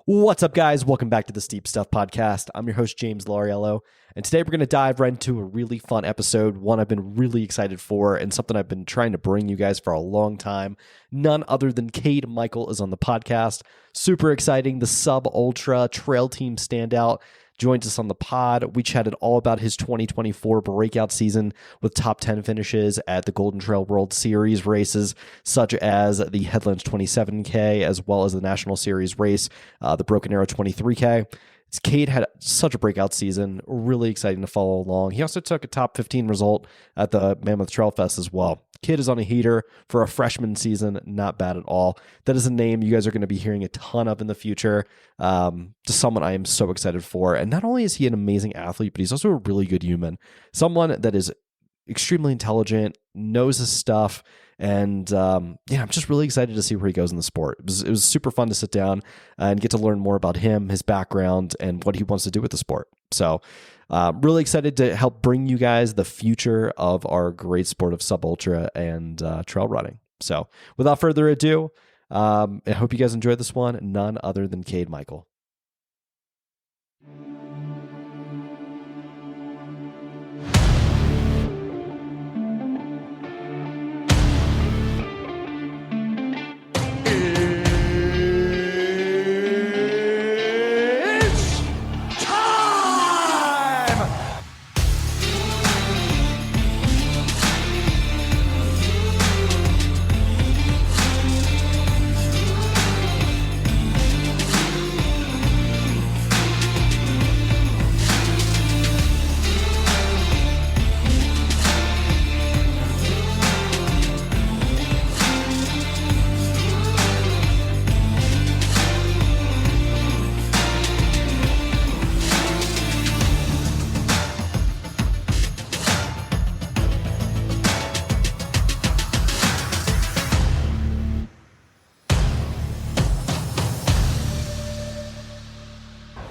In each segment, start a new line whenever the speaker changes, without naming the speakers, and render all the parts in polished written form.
What's up, guys? Welcome back to the Steep Stuff Podcast. I'm your host, James Lauriello, and today we're going to dive right into a really fun episode, one I've been really excited for, and something I've been trying to bring you guys for a long time. None other than Cade Michael is on the podcast. Super exciting. The sub-ultra trail team standout joins us on the pod. We chatted all about his 2024 breakout season with top 10 finishes at the Golden Trail World Series races, such as the Headlands 27K, as well as the National Series race, the Broken Arrow 23K. Cade had such a breakout season, really exciting to follow along. He also took a top 15 result at the Mammoth Trail Fest as well. Kid is on a heater for a freshman season, not bad at all. That is a name you guys are going to be hearing a ton of in the future. Just someone I am so excited for. And not only is he an amazing athlete, but he's also a really good human. Someone that is extremely intelligent, knows his stuff, and I'm just really excited to see where he goes in the sport. It was super fun to sit down and get to learn more about him, his background, and what he wants to do with the sport. So really excited to help bring you guys the future of our great sport of sub-ultra and trail running. So without further ado, I hope you guys enjoyed this one. None other than Cade Michael.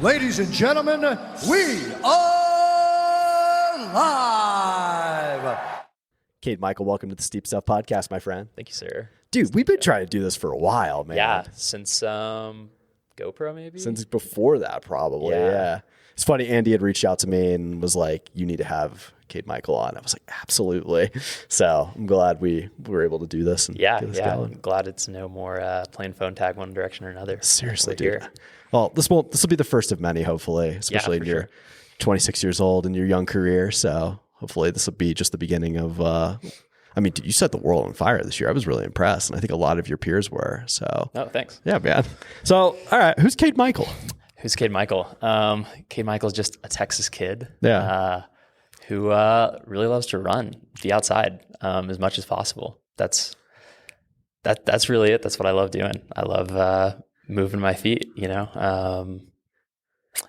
Ladies and gentlemen, we are live.
Cade Michael, welcome to the Steep Stuff Podcast, my friend.
Thank you, sir.
Dude, we've been trying to do this for a while, man.
Yeah, since GoPro maybe?
Since before that, probably. Yeah. It's funny, Andy had reached out to me and was like, you need to have Cade Michael on. I was like, absolutely. So I'm glad we were able to do this. And get this going.
I'm glad it's no more playing phone tag one direction or another.
Seriously, dude. Here. Well, this will be the first of many, hopefully, especially when you're 26 years old in your young career. So hopefully this will be just the beginning of, you set the world on fire this year. I was really impressed. And I think a lot of your peers were. So.
Oh, thanks.
Yeah, man. So, all right. Who's Cade Michael?
Who's Cade Michael? Cade Michael's just a Texas kid.
Yeah.
Who really loves to run the outside as much as possible. That's really it. That's what I love doing. I love moving my feet,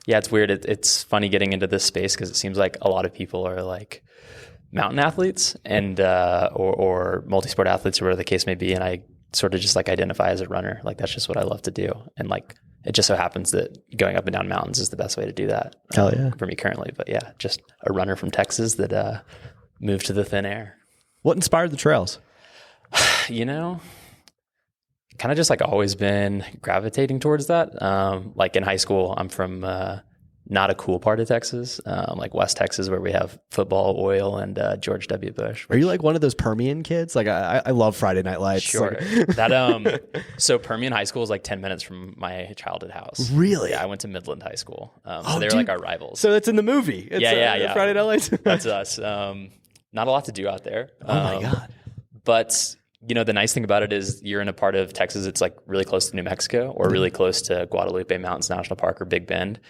it's weird. It's funny getting into this space because it seems like a lot of people are like mountain athletes and or multi-sport athletes or whatever the case may be, and I sort of just like identify as a runner. Like that's just what I love to do, and like it just so happens that going up and down mountains is the best way to do that.
Hell yeah.
For me currently, but yeah, just a runner from Texas that moved to the thin air.
What inspired the trails?
Kind of just like always been gravitating towards that. Like in high school, I'm from not a cool part of Texas, like West Texas, where we have football, oil, and George W. Bush.
Are you like one of those Permian kids? Like I love Friday Night Lights.
Sure. Like so Permian High School is like 10 minutes from my childhood house.
Really?
Yeah, I went to Midland High School. So they're like our rivals.
So it's in the movie. It's,
yeah.
Friday Night Lights.
That's us. Not a lot to do out there.
Oh my God.
But the nice thing about it is you're in a part of Texas that's like really close to New Mexico or really close to Guadalupe Mountains National Park or Big Bend.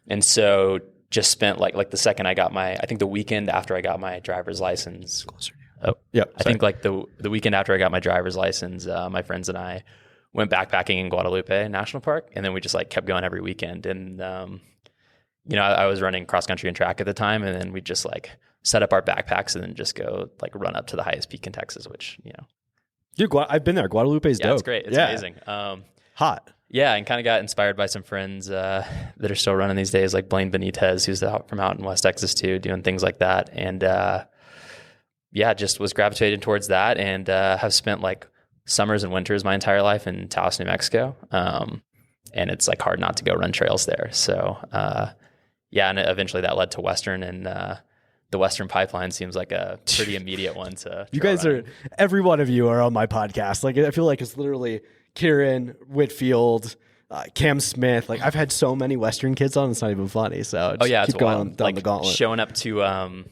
And so just spent like the second I got I think the weekend after I got my driver's license.
Oh, yeah.
I think like the weekend after I got my driver's license, my friends and I went backpacking in Guadalupe National Park. And then we just like kept going every weekend. And, I was running cross country and track at the time. And then we just like set up our backpacks and then just go like run up to the highest peak in Texas, which,
Dude, I've been there. Guadalupe's dope.
It's great. It's amazing.
Hot.
Yeah, and kind of got inspired by some friends that are still running these days, like Blaine Benitez, who's from out in West Texas too, doing things like that. And just was gravitated towards that, and have spent like summers and winters my entire life in Taos, New Mexico. and it's like hard not to go run trails there. So and eventually that led to Western, and the Western pipeline seems like a pretty immediate one to.
You guys every one of you are on my podcast. Like I feel like it's literally Kieran, Whitfield, Cam Smith. Like I've had so many Western kids on, it's not even funny. So keep going down the gauntlet.
Showing up to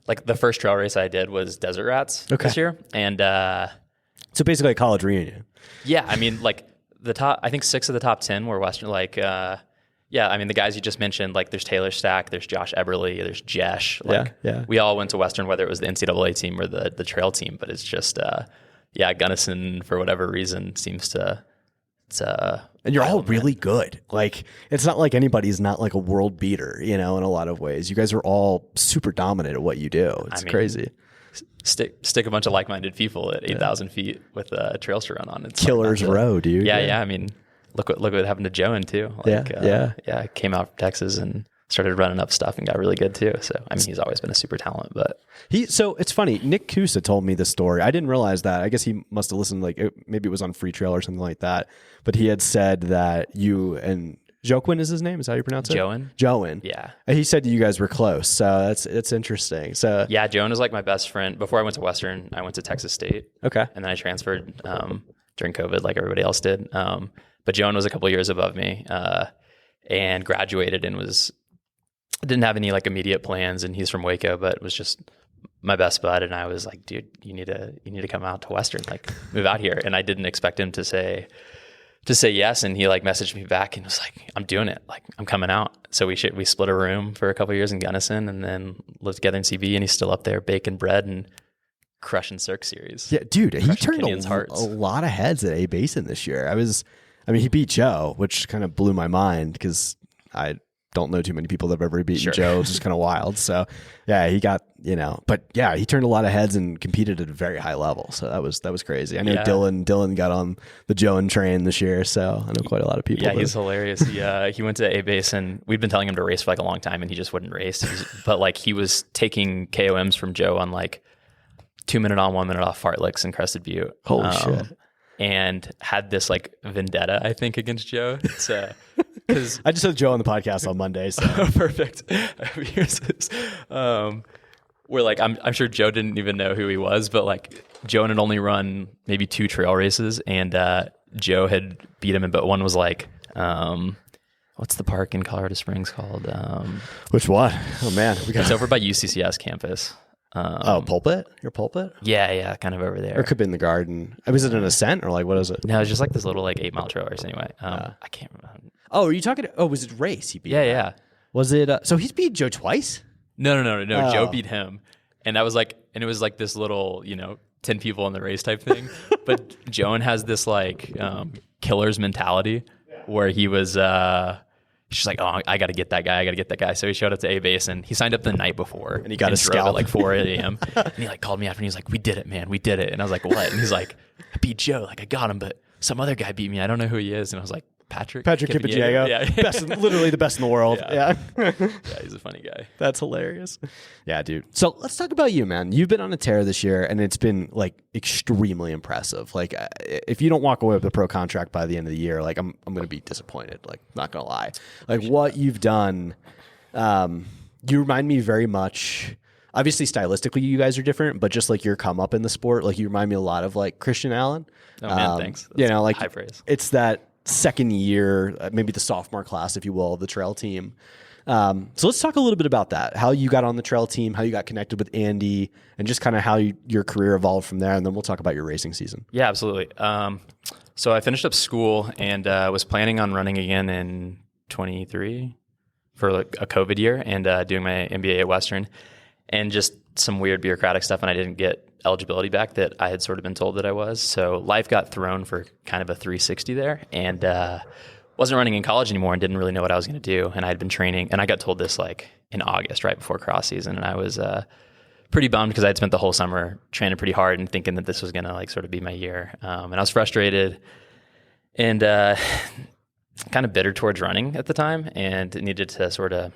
like the first trail race I did was Desert Rats this year, and
so basically a college reunion.
Yeah, I mean like I think 6 of the top 10 were Western. Like I mean the guys you just mentioned, like there's Taylor Stack, there's Josh Eberly, there's Jesh. Like we all went to Western, whether it was the NCAA team or the trail team, but it's just Gunnison for whatever reason seems to.
And you're all really good. Like it's not like anybody's not like a world beater, in a lot of ways. You guys are all super dominant at what you do. It's crazy.
Stick a bunch of like-minded people at 8,000 feet with trails to run on. It's
Killers Row, dude.
Yeah. I mean, look what happened to Joan too. Like, came out from Texas and started running up stuff and got really good too. So I mean, he's always been a super talent. But
so it's funny. Nick Kusa told me this story. I didn't realize that. I guess he must have listened. Like maybe it was on Free Trail or something like that. But he had said that you and Joaquin is his name. Is that how you pronounce it? Joan.
Yeah.
He said you guys were close. So that's interesting. So
yeah, Joan is like my best friend. Before I went to Western, I went to Texas State.
Okay.
And then I transferred during COVID, like everybody else did. But Joan was a couple years above me and graduated and didn't have any like immediate plans, and he's from Waco, but was just my best bud. And I was like, dude, you need to come out to Western, like move out here. And I didn't expect him to say yes. And he like messaged me back and was like, I'm doing it. Like I'm coming out. So we split a room for a couple of years in Gunnison and then lived together in CB, and he's still up there baking bread and crushing Cirque Series.
Yeah, dude, he turned a lot of heads at A Basin this year. He beat Joe, which kind of blew my mind because I don't know too many people that have ever beaten Joe. It's just kind of wild. So yeah, he got, but yeah, he turned a lot of heads and competed at a very high level. So that was crazy. I know Dylan got on the Joan train this year. So I know quite a lot of people.
Yeah, he's hilarious. He went to A Base, and we'd been telling him to race for like a long time, and he just wouldn't race. But like he was taking KOMs from Joe on like 2 minute on, 1 minute off fartleks in Crested Butte.
Holy shit.
And had this like vendetta, I think, against Joe. Because
I just had Joe on the podcast on Monday. So
perfect. Here's this, where like I'm sure Joe didn't even know who he was, but like Joe had only run maybe 2 trail races, and Joe had beat him. But one was like, what's the park in Colorado Springs called?
Which one? Oh man,
it's over by UCCS campus.
Pulpit? Your Pulpit?
Yeah, kind of over there.
Or it could be in the Garden. Was it an ascent or like what is it?
No, it's just like this little like 8 mile trail race anyway. I can't remember.
Oh, are you talking? Was it race? He beat.
Yeah.
Was it? So he's beat Joe twice?
No. Joe beat him, and it was like this little 10 people in the race type thing. But Joan has this like killer's mentality where he was. She's like, oh, I got to get that guy. So he showed up to A Base, and he signed up the night before.
And he got a scalp
at like 4 a.m. And he like called me after, and he was like, we did it, man. We did it. And I was like, what? And he's like, I beat Joe. Like, I got him, but some other guy beat me. I don't know who he is. And I was like, Patrick Kippidiego.
Yeah. Literally the best in the world. Yeah.
Yeah, he's a funny guy.
That's hilarious. Yeah, dude. So let's talk about you, man. You've been on a tear this year, and it's been like extremely impressive. Like if you don't walk away with a pro contract by the end of the year, like I'm going to be disappointed. Like not going to lie. Like what you've done, you remind me very much. Obviously, stylistically, you guys are different, but just like your come up in the sport, like you remind me a lot of like Christian Allen.
Oh man, thanks. That's
like
high praise.
It's that second year, maybe the sophomore class, if you will, of the trail team. So let's talk a little bit about that. How you got on the trail team, how you got connected with Andy, and just kind of how your career evolved from there. And then we'll talk about your racing season.
Yeah, absolutely. So I finished up school and was planning on running again in 23 for like a COVID year and doing my MBA at Western, and just some weird bureaucratic stuff. And I didn't get eligibility back that I had sort of been told that I was. So life got thrown for kind of a 360 there, and wasn't running in college anymore and didn't really know what I was going to do. And I had been training, and I got told this like in August, right before cross season. And I was pretty bummed because I'd spent the whole summer training pretty hard and thinking that this was going to like sort of be my year. And I was frustrated and kind of bitter towards running at the time, and needed to sort of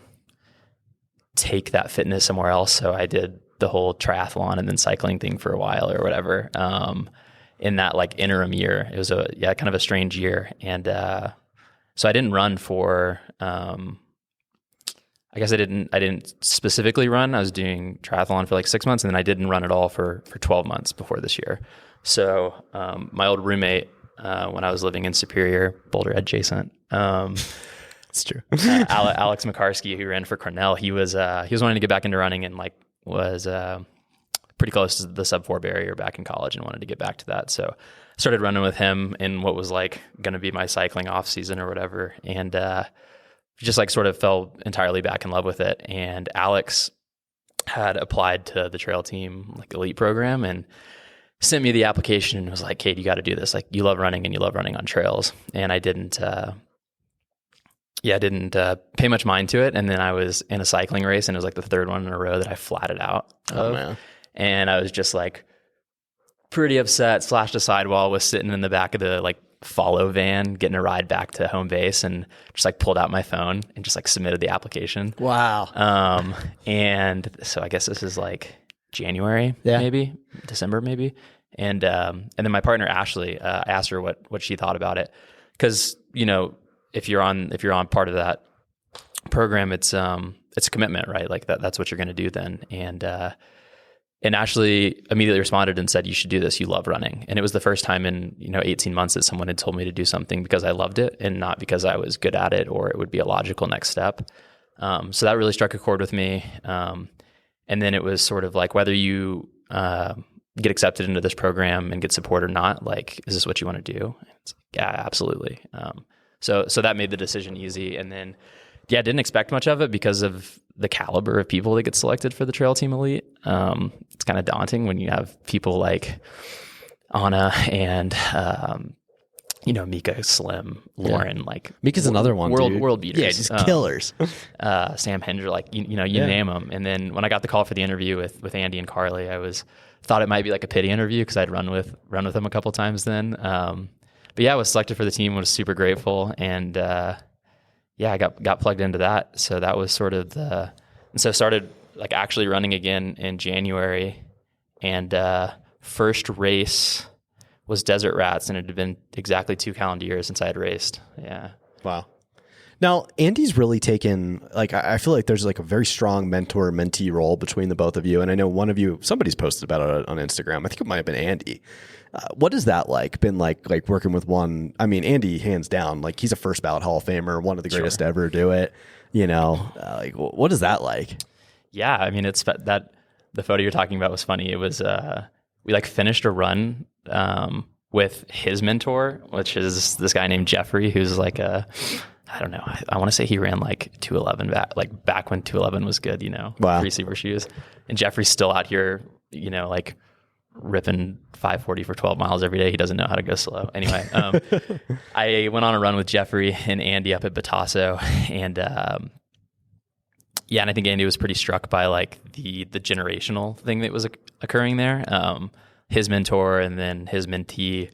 take that fitness somewhere else. So I did the whole triathlon and then cycling thing for a while or whatever. In that like interim year, it was kind of a strange year. And So I didn't run for, I guess I didn't specifically run. I was doing triathlon for like 6 months, and then I didn't run at all for 12 months before this year. So my old roommate, when I was living in Superior, Boulder adjacent,
It's true.
Alex McCarsky, who ran for Cornell, he was wanting to get back into running, and like was pretty close to the sub 4 barrier back in college and wanted to get back to that. So I started running with him in what was like going to be my cycling off season or whatever. And just like sort of fell entirely back in love with it. And Alex had applied to the trail team, like elite program, and sent me the application and was like, Cade, you got to do this. Like, you love running and you love running on trails. And I didn't pay much mind to it. And then I was in a cycling race, and it was like the third one in a row that I flatted out.
Man.
And I was just like pretty upset, slashed a sidewall, was sitting in the back of the like follow van, getting a ride back to home base, and just like pulled out my phone and just like submitted the application.
Wow.
And so I guess this is like January, maybe December, maybe. And then my partner, Ashley, I asked her what she thought about it. 'Cause, you know, if you're on part of that program, it's a commitment, right? Like that's what you're going to do then. And Ashley immediately responded and said, you should do this. You love running. And it was the first time in, 18 months that someone had told me to do something because I loved it and not because I was good at it or it would be a logical next step. So that really struck a chord with me. And then it was sort of like, whether you get accepted into this program and get support or not, like, is this what you want to do? It's like, yeah, absolutely. So that made the decision easy. And then, didn't expect much of it because of the caliber of people that get selected for the trail team elite. It's kind of daunting when you have people like Anna and, Mika, Slim, Lauren, like
Mika's another one,
world beaters.
Yeah, just killers.
Sam Hendry, like, you name them. And then when I got the call for the interview with Andy and Carly, thought it might be like a pity interview because I'd run with them a couple times then. But I was selected for the team, was super grateful. And, I got plugged into that. So that was sort of started like actually running again in January, and first race was Desert Rats, and it had been exactly 2 calendar years since I had raced. Yeah.
Wow. Now, Andy's really taken, like, I feel like there's like a very strong mentor-mentee role between the both of you. And I know one of you, somebody's posted about it on Instagram. I think it might have been Andy. What is that been like working with one? I mean, Andy, hands down, like, he's a first ballot Hall of Famer, one of the greatest to ever do it. Like, what is that like? Yeah,
I mean, it's that the photo you're talking about was funny. It was we like finished a run with his mentor, which is this guy named Jeffrey, who's like I don't know. I want to say he ran like 211 back when 211 was good,
Wow.
Receiver shoes. And Jeffrey's still out here, like ripping 540 for 12 miles every day. He doesn't know how to go slow. Anyway, I went on a run with Jeffrey and Andy up at Batasso, and and I think Andy was pretty struck by like the generational thing that was occurring there. His mentor and then his mentee.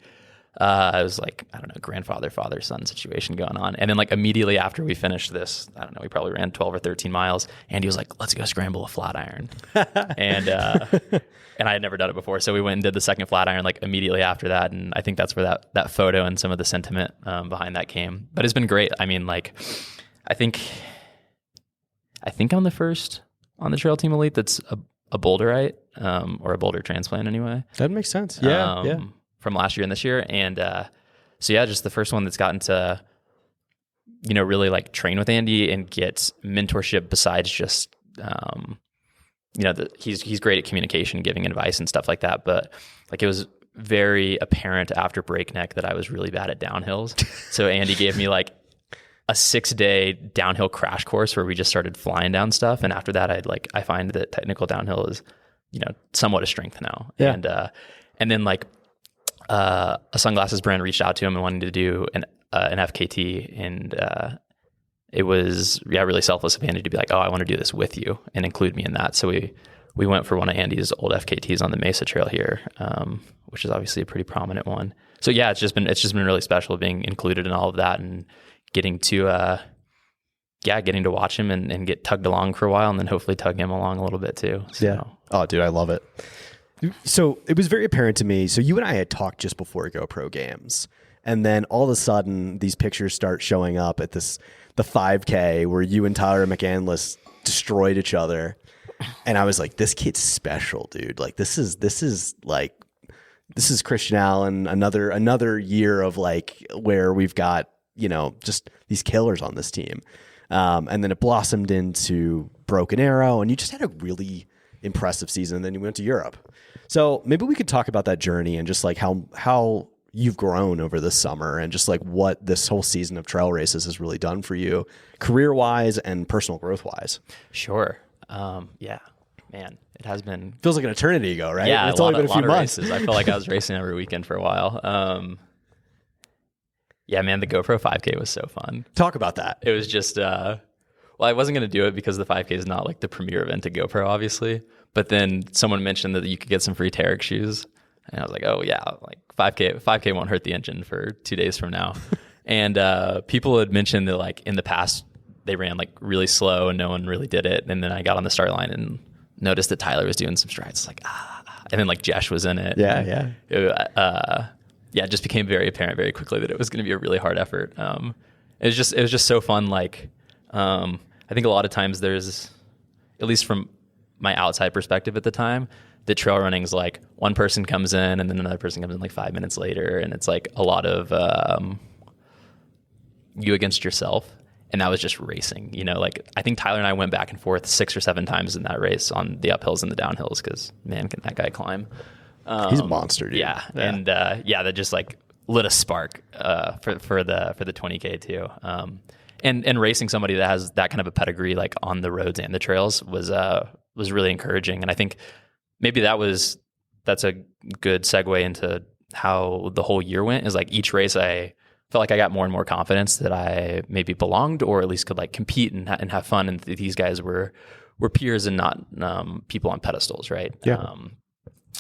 It was like, I don't know, grandfather, father, son situation going on. And then like immediately after we finished this, I don't know, we probably ran 12 or 13 miles. Andy was like, let's go scramble a flat iron. And I had never done it before. So we went and did the second flat iron like immediately after that. And I think that's where that photo and some of the sentiment behind that came. But it's been great. I mean, like, I think I'm the first on the trail team elite that's a Boulderite or a Boulder transplant anyway.
That makes sense. Yeah.
From last year and this year. And just the first one that's gotten to, really like train with Andy and get mentorship besides just, he's great at communication, giving advice and stuff like that. But like, it was very apparent after Breakneck that I was really bad at downhills. So Andy gave me like a 6-day downhill crash course where we just started flying down stuff. And after that, I find that technical downhill is, somewhat a strength now.
Yeah.
And then like, a sunglasses brand reached out to him and wanted to do an FKT, and it was really selfless of Andy to be like, oh, I want to do this with you and include me in that. So we went for one of Andy's old FKTs on the Mesa Trail here, which is obviously a pretty prominent one. So it's just been really special being included in all of that and getting to watch him and get tugged along for a while, and then hopefully tug him along a little bit too. So.
Yeah. Oh, dude, I love it. So it was very apparent to me. So you and I had talked just before GoPro Games, And then all of a sudden, these pictures start showing up at the 5K where you and Tyler McAnlis destroyed each other. And I was like, this kid's special, dude. Like, this is Christian Allen, another year of like where we've got, just these killers on this team. And then it blossomed into Broken Arrow, and you just had a really impressive season. And then you went to Europe. So maybe we could talk about that journey and just like how you've grown over this summer and just like what this whole season of trail races has really done for you career-wise and personal growth-wise.
Sure. Yeah, man, it has been.
Feels like an eternity ago, right?
Yeah,
it's only been a few months.
Races. I felt like I was racing every weekend for a while. Yeah, man, the GoPro 5K was so fun.
Talk about that.
It was just, well, I wasn't going to do it because the 5K is not like the premier event to GoPro, obviously. But then someone mentioned that you could get some free Terex shoes. And I was like, oh yeah, like 5K won't hurt the engine for 2 days from now. And people had mentioned that like in the past they ran like really slow and no one really did it. And then I got on the start line and noticed that Tyler was doing some strides. Like, and then like Jesh was in it.
Yeah.
It just became very apparent very quickly that it was going to be a really hard effort. It was just so fun. Like, I think a lot of times there's, at least from my outside perspective at the time, the trail running is like one person comes in and then another person comes in like 5 minutes later. And it's like a lot of you against yourself. And that was just racing, like I think Tyler and I went back and forth 6 or 7 times in that race on the uphills and the downhills. Cause man, can that guy climb.
He's a monster, dude.
Yeah. And that just like lit a spark for the 20K too. And racing somebody that has that kind of a pedigree, like on the roads and the trails was really encouraging. And I think maybe that's a good segue into how the whole year went, is like each race I felt like I got more and more confidence that I maybe belonged or at least could like compete and have fun. And these guys were peers and not people on pedestals. Right.
Yeah.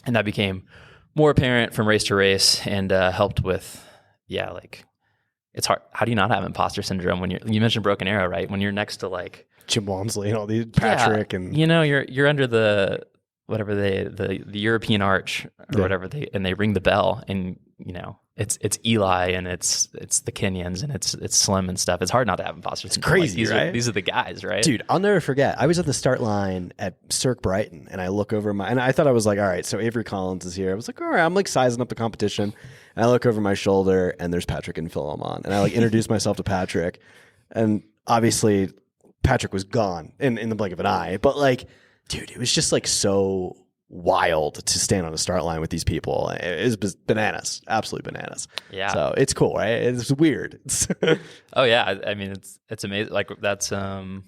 And that became more apparent from race to race and helped with, like it's hard. How do you not have imposter syndrome when you mentioned Broken Arrow, right? When you're next to like
Jim Walmsley and all these Patrick and
you're under the whatever the European Arch or whatever they ring the bell and it's Eli and it's the Kenyans and it's Slim and stuff. It's hard not to have imposter syndrome.
It's crazy,
like,
right?
These are the guys, right?
Dude, I'll never forget. I was at the start line at Cirque Brighton and I look over and I thought I was like, all right, so Avery Collins is here. I was like, all right, I'm like sizing up the competition. And I look over my shoulder and there's Patrick and Philemon. And I like introduce myself to Patrick. And obviously Patrick was gone in the blink of an eye. But like, dude, it was just like so wild to stand on a start line with these people. It was bananas, absolutely bananas.
Yeah.
So it's cool, right? It's weird.
Oh yeah. I mean, it's amazing. Like that's, trail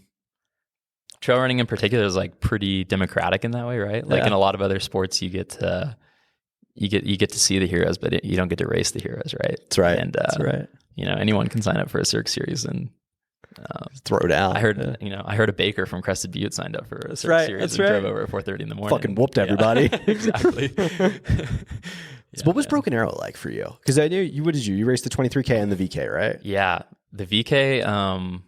running in particular is like pretty democratic in that way, right? Like in a lot of other sports, you get to see the heroes, but you don't get to race the heroes, right?
That's right.
And,
that's right.
Anyone can sign up for a Cirque series and,
throw down.
I heard, I heard a baker from Crested Butte signed up for a Cirque series and drove over at 4:30 in the morning.
Fucking whooped everybody.
Exactly.
So what was Broken Arrow like for you? Because I knew you. What did you raced the 23K and the VK, right?
Yeah, the VK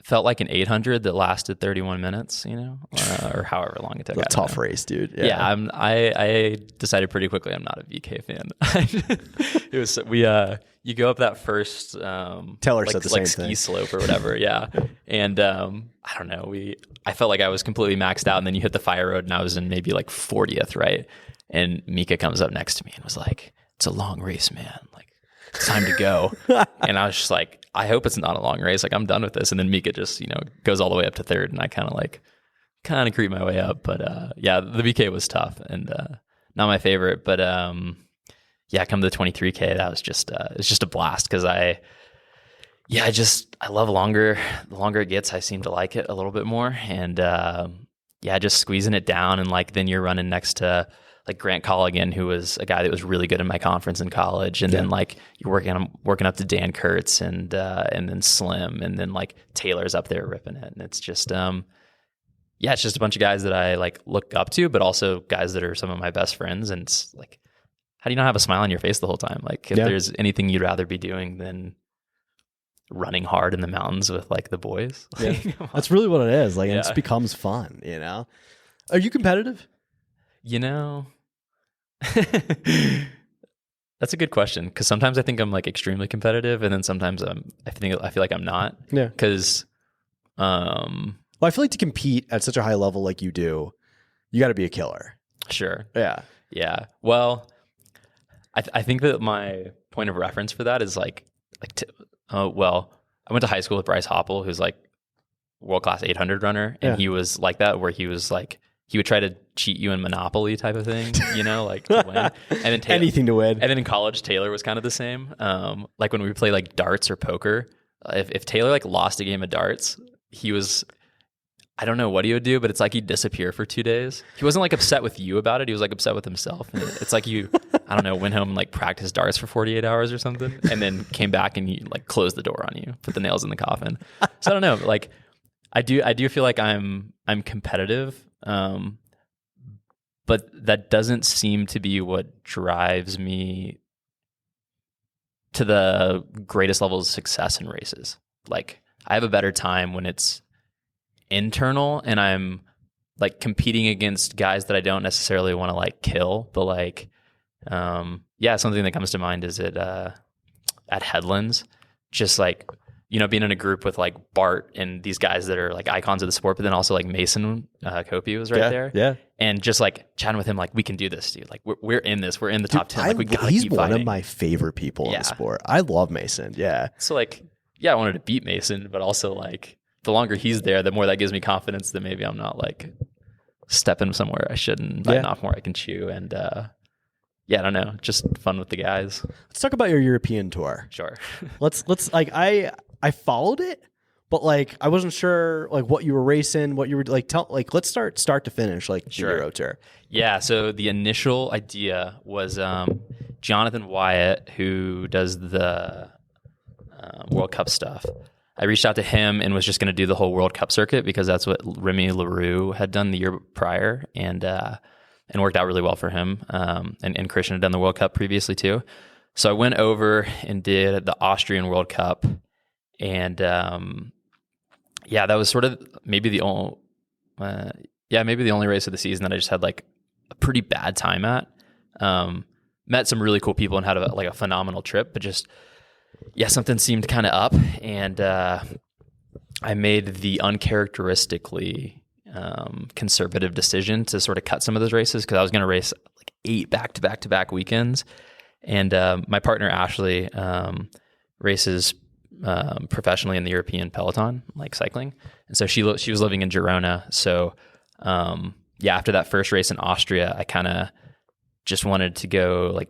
felt like an 800 that lasted 31 minutes, or however long it took.
A tough race, dude.
Yeah, I decided pretty quickly I'm not a VK fan. It was you go up that first
Taylor said the same
ski
thing.
slope or whatever, yeah. And I don't know, I felt like I was completely maxed out, and then you hit the fire road, and I was in maybe like 40th, right? And Mika comes up next to me and was like, "It's a long race, man. Like, it's time to go." And I was just like, I hope it's not a long race. Like, I'm done with this. And then Mika just, goes all the way up to third, and I kind of creep my way up. But the VK was tough and not my favorite. But come to the 23K, that was just it's just a blast because I love longer. The longer it gets, I seem to like it a little bit more. And just squeezing it down, and like then you're running next to like Grant Colligan, who was a guy that was really good in my conference in college. And then like you're working up to Dan Kurtz and then Slim, and then like Taylor's up there ripping it. And it's just, it's just a bunch of guys that I like look up to, but also guys that are some of my best friends. And it's like, how do you not have a smile on your face the whole time? Like if there's anything you'd rather be doing than running hard in the mountains with like the boys. Like,
that's really what it is. Like, it just becomes fun, Are you competitive?
That's a good question, because sometimes I think I'm like extremely competitive, and then sometimes I feel like I'm not.
Yeah.
Because
Well, I feel like to compete at such a high level like you do, you got to be a killer.
sure.
Yeah.
Yeah. Well, I think that my point of reference for that is well, I went to high school with Bryce Hoppel, who's like world class 800 runner, and he was like that, where he was like, he would try to cheat you in Monopoly type of thing, you know, like to win. And then
Anything to win.
And then in college, Taylor was kind of the same. Like when we play like darts or poker, if Taylor like lost a game of darts, he was, I don't know what he would do, but it's like he'd disappear for 2 days. He wasn't like upset with you about it. He was like upset with himself. And it's like you, I don't know, went home and like practiced darts for 48 hours or something, and then came back and you like closed the door on you, put the nails in the coffin. So I don't know, like I do feel like I'm competitive. But that doesn't seem to be what drives me to the greatest levels of success in races. Like I have a better time when it's internal and I'm like competing against guys that I don't necessarily want to like kill, but like, something that comes to mind is at Headlands, just like, you know, being in a group with like Bart and these guys that are like icons of the sport, but then also like Mason Copey was right there.
Yeah.
And just like chatting with him, like, we can do this, dude. Like we're in this, we're in the top 10. Like we gotta
he's
keep
one
fighting.
of my favorite people in the sport. I love Mason. Yeah.
So like, I wanted to beat Mason, but also like the longer he's there, the more that gives me confidence that maybe I'm not like stepping somewhere I shouldn't, biting off more I can chew. And I don't know, just fun with the guys.
Let's talk about your European tour.
Sure.
Let's like, I followed it, but like I wasn't sure like what you were racing, what you were like. Let's start to finish, like the Euro tour.
Yeah. So the initial idea was Jonathan Wyatt, who does the World Cup stuff. I reached out to him and was just going to do the whole World Cup circuit because that's what Remy LaRue had done the year prior, and worked out really well for him. And Christian had done the World Cup previously too. So I went over and did the Austrian World Cup. And that was sort of maybe the only race of the season that I just had like a pretty bad time at. Met some really cool people and had a phenomenal trip, but just something seemed kind of up, and I made the uncharacteristically conservative decision to sort of cut some of those races because I was going to race like 8 back-to-back weekends, and my partner Ashley races professionally in the European peloton, like cycling. And so she was living in Girona. So, after that first race in Austria, I kind of just wanted to go like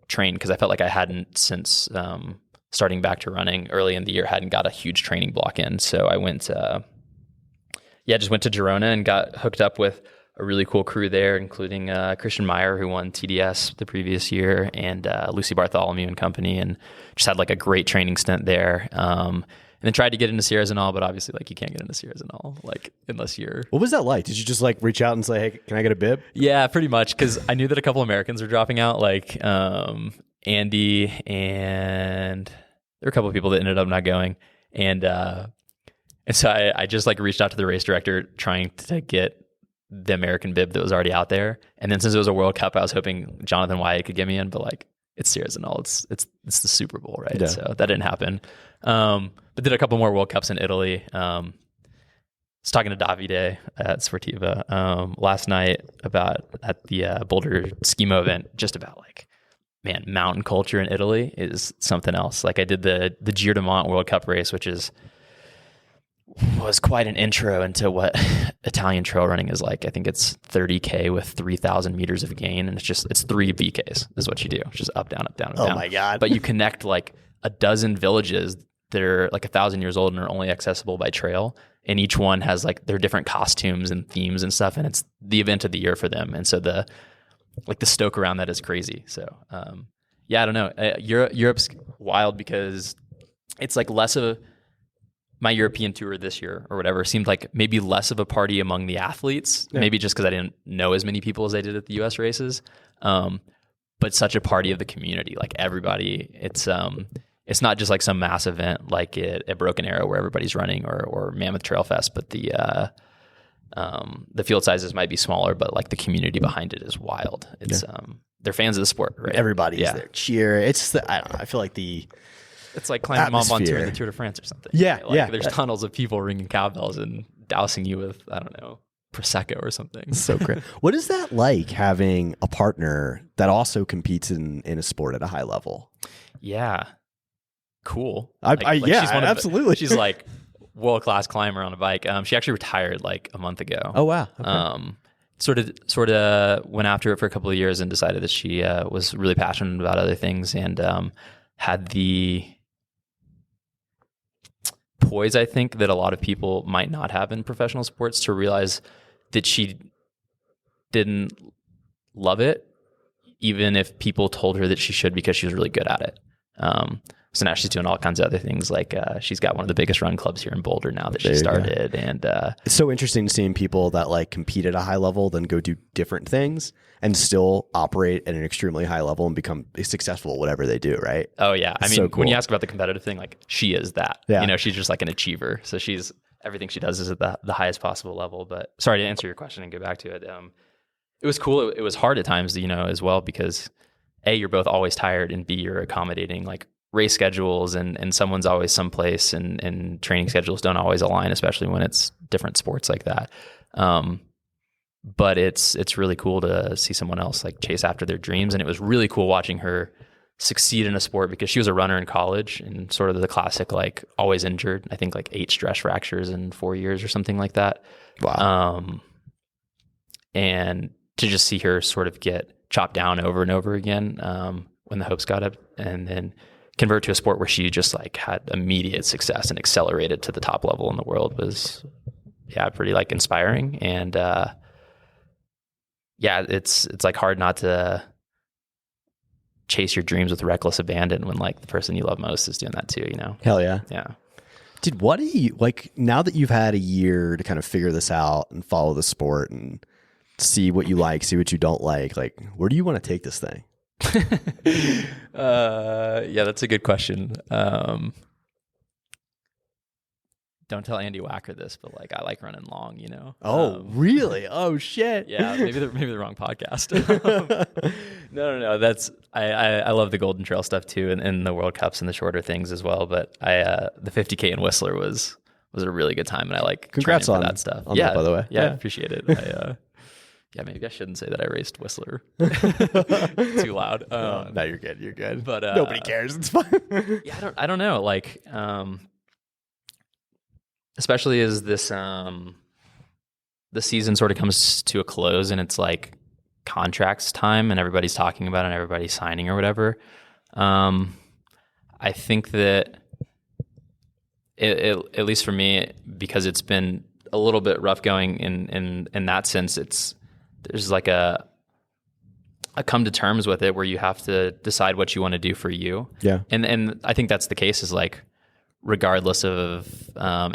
train because I felt like I hadn't since starting back to running early in the year, hadn't got a huge training block in. So I went to Girona and got hooked up with a really cool crew there, including Christian Meyer, who won TDS the previous year, and Lucy Bartholomew and company, and just had like a great training stint there. And then tried to get into Sierras and all, but obviously like you can't get into Sierras and all, like unless you're...
What was that like? Did you just like reach out and say, hey, can I get a bib?
Yeah, pretty much. Cause I knew that a couple Americans were dropping out, like Andy, and there were a couple of people that ended up not going. And so I just like reached out to the race director trying to get the American bib that was already out there. And then since it was a World Cup, I was hoping Jonathan Wyatt could get me in, but like it's Sierras and all, it's the Super Bowl, right? Yeah. So that didn't happen. But did a couple more World Cups in Italy. I was talking to Davide at Sportiva last night at the Boulder Schemo event, just about like, man, mountain culture in Italy is something else. Like I did the Giro de Mont World Cup race, which was quite an intro into what Italian trail running is like. I think it's 30K with 3,000 meters of gain, and it's 3 VKs is what you do. It's just up, down, up, down, up, down.
Oh my God.
But you connect like a dozen villages that are like 1,000 years old and are only accessible by trail. And each one has like their different costumes and themes and stuff. And it's the event of the year for them. And so the stoke around that is crazy. So, I don't know. Europe's wild because it's like less of my European tour this year or whatever seemed like maybe less of a party among the athletes, maybe just because I didn't know as many people as I did at the US races. But such a party of the community, like everybody, it's not just like some mass event like at Broken Arrow where everybody's running or Mammoth Trail Fest, but the field sizes might be smaller, but like the community behind it is wild. It's they're fans of the sport, right?
Everybody's there cheer. It's I don't know. I feel like
it's like climbing Mont Ventoux in the Tour de France or something.
Yeah,
right? There's tunnels of people ringing cowbells and dousing you with, I don't know, Prosecco or something.
So great. What is that like, having a partner that also competes in a sport at a high level?
Yeah. Cool.
Absolutely.
She's like world-class climber on a bike. She actually retired like a month ago.
Oh, wow. Okay.
Sort of went after it for a couple of years and decided that she was really passionate about other things, and had the poise, I think, that a lot of people might not have in professional sports, to realize that she didn't love it, even if people told her that she should, because she was really good at it. So now she's doing all kinds of other things. Like she's got one of the biggest run clubs here in Boulder now that she started. And
it's so interesting seeing people that like compete at a high level, then go do different things and still operate at an extremely high level and become successful at whatever they do, right?
Oh yeah. I mean,
so cool.
When you ask about the competitive thing, like she is that.
Yeah.
You know, she's just like an achiever. So everything she does is at the highest possible level. But sorry to answer your question and get back to it. It was cool. It was hard at times, as well, because A, you're both always tired, and B, you're accommodating like race schedules, and someone's always someplace, and training schedules don't always align, especially when it's different sports like that. But it's really cool to see someone else like chase after their dreams. And it was really cool watching her succeed in a sport, because she was a runner in college, and sort of the classic, like always injured, I think like 8 stress fractures in 4 years or something like that.
Wow.
And to just see her sort of get chopped down over and over again, when the hopes got up, and then convert to a sport where she just like had immediate success and accelerated to the top level in the world, was pretty like inspiring. And it's like hard not to chase your dreams with reckless abandon when like the person you love most is doing that too,
Hell yeah.
Yeah.
Dude, what do you like now that you've had a year to kind of figure this out and follow the sport and see what you like, see what you don't like where do you want to take this thing?
That's a good question. Don't tell Andy Wacker this, but like I like running long,
Oh, really? Oh shit.
Yeah, maybe the wrong podcast. No. That's I love the Golden Trail stuff too, and the World Cups and the shorter things as well. But the 50K in Whistler was a really good time, and I like
congrats on
that stuff.
On that, by the way.
Yeah, I appreciate it. Maybe I shouldn't say that I raced Whistler too loud.
No, you're good. You're good.
But
nobody cares. It's fine.
I don't know. Like, especially as this the season sort of comes to a close, and it's like contracts time, and everybody's talking about it, and everybody's signing or whatever. I think that at least for me, because it's been a little bit rough going in that sense, there's like a come to terms with it, where you have to decide what you want to do for you.
Yeah.
And I think that's the case, is like, regardless of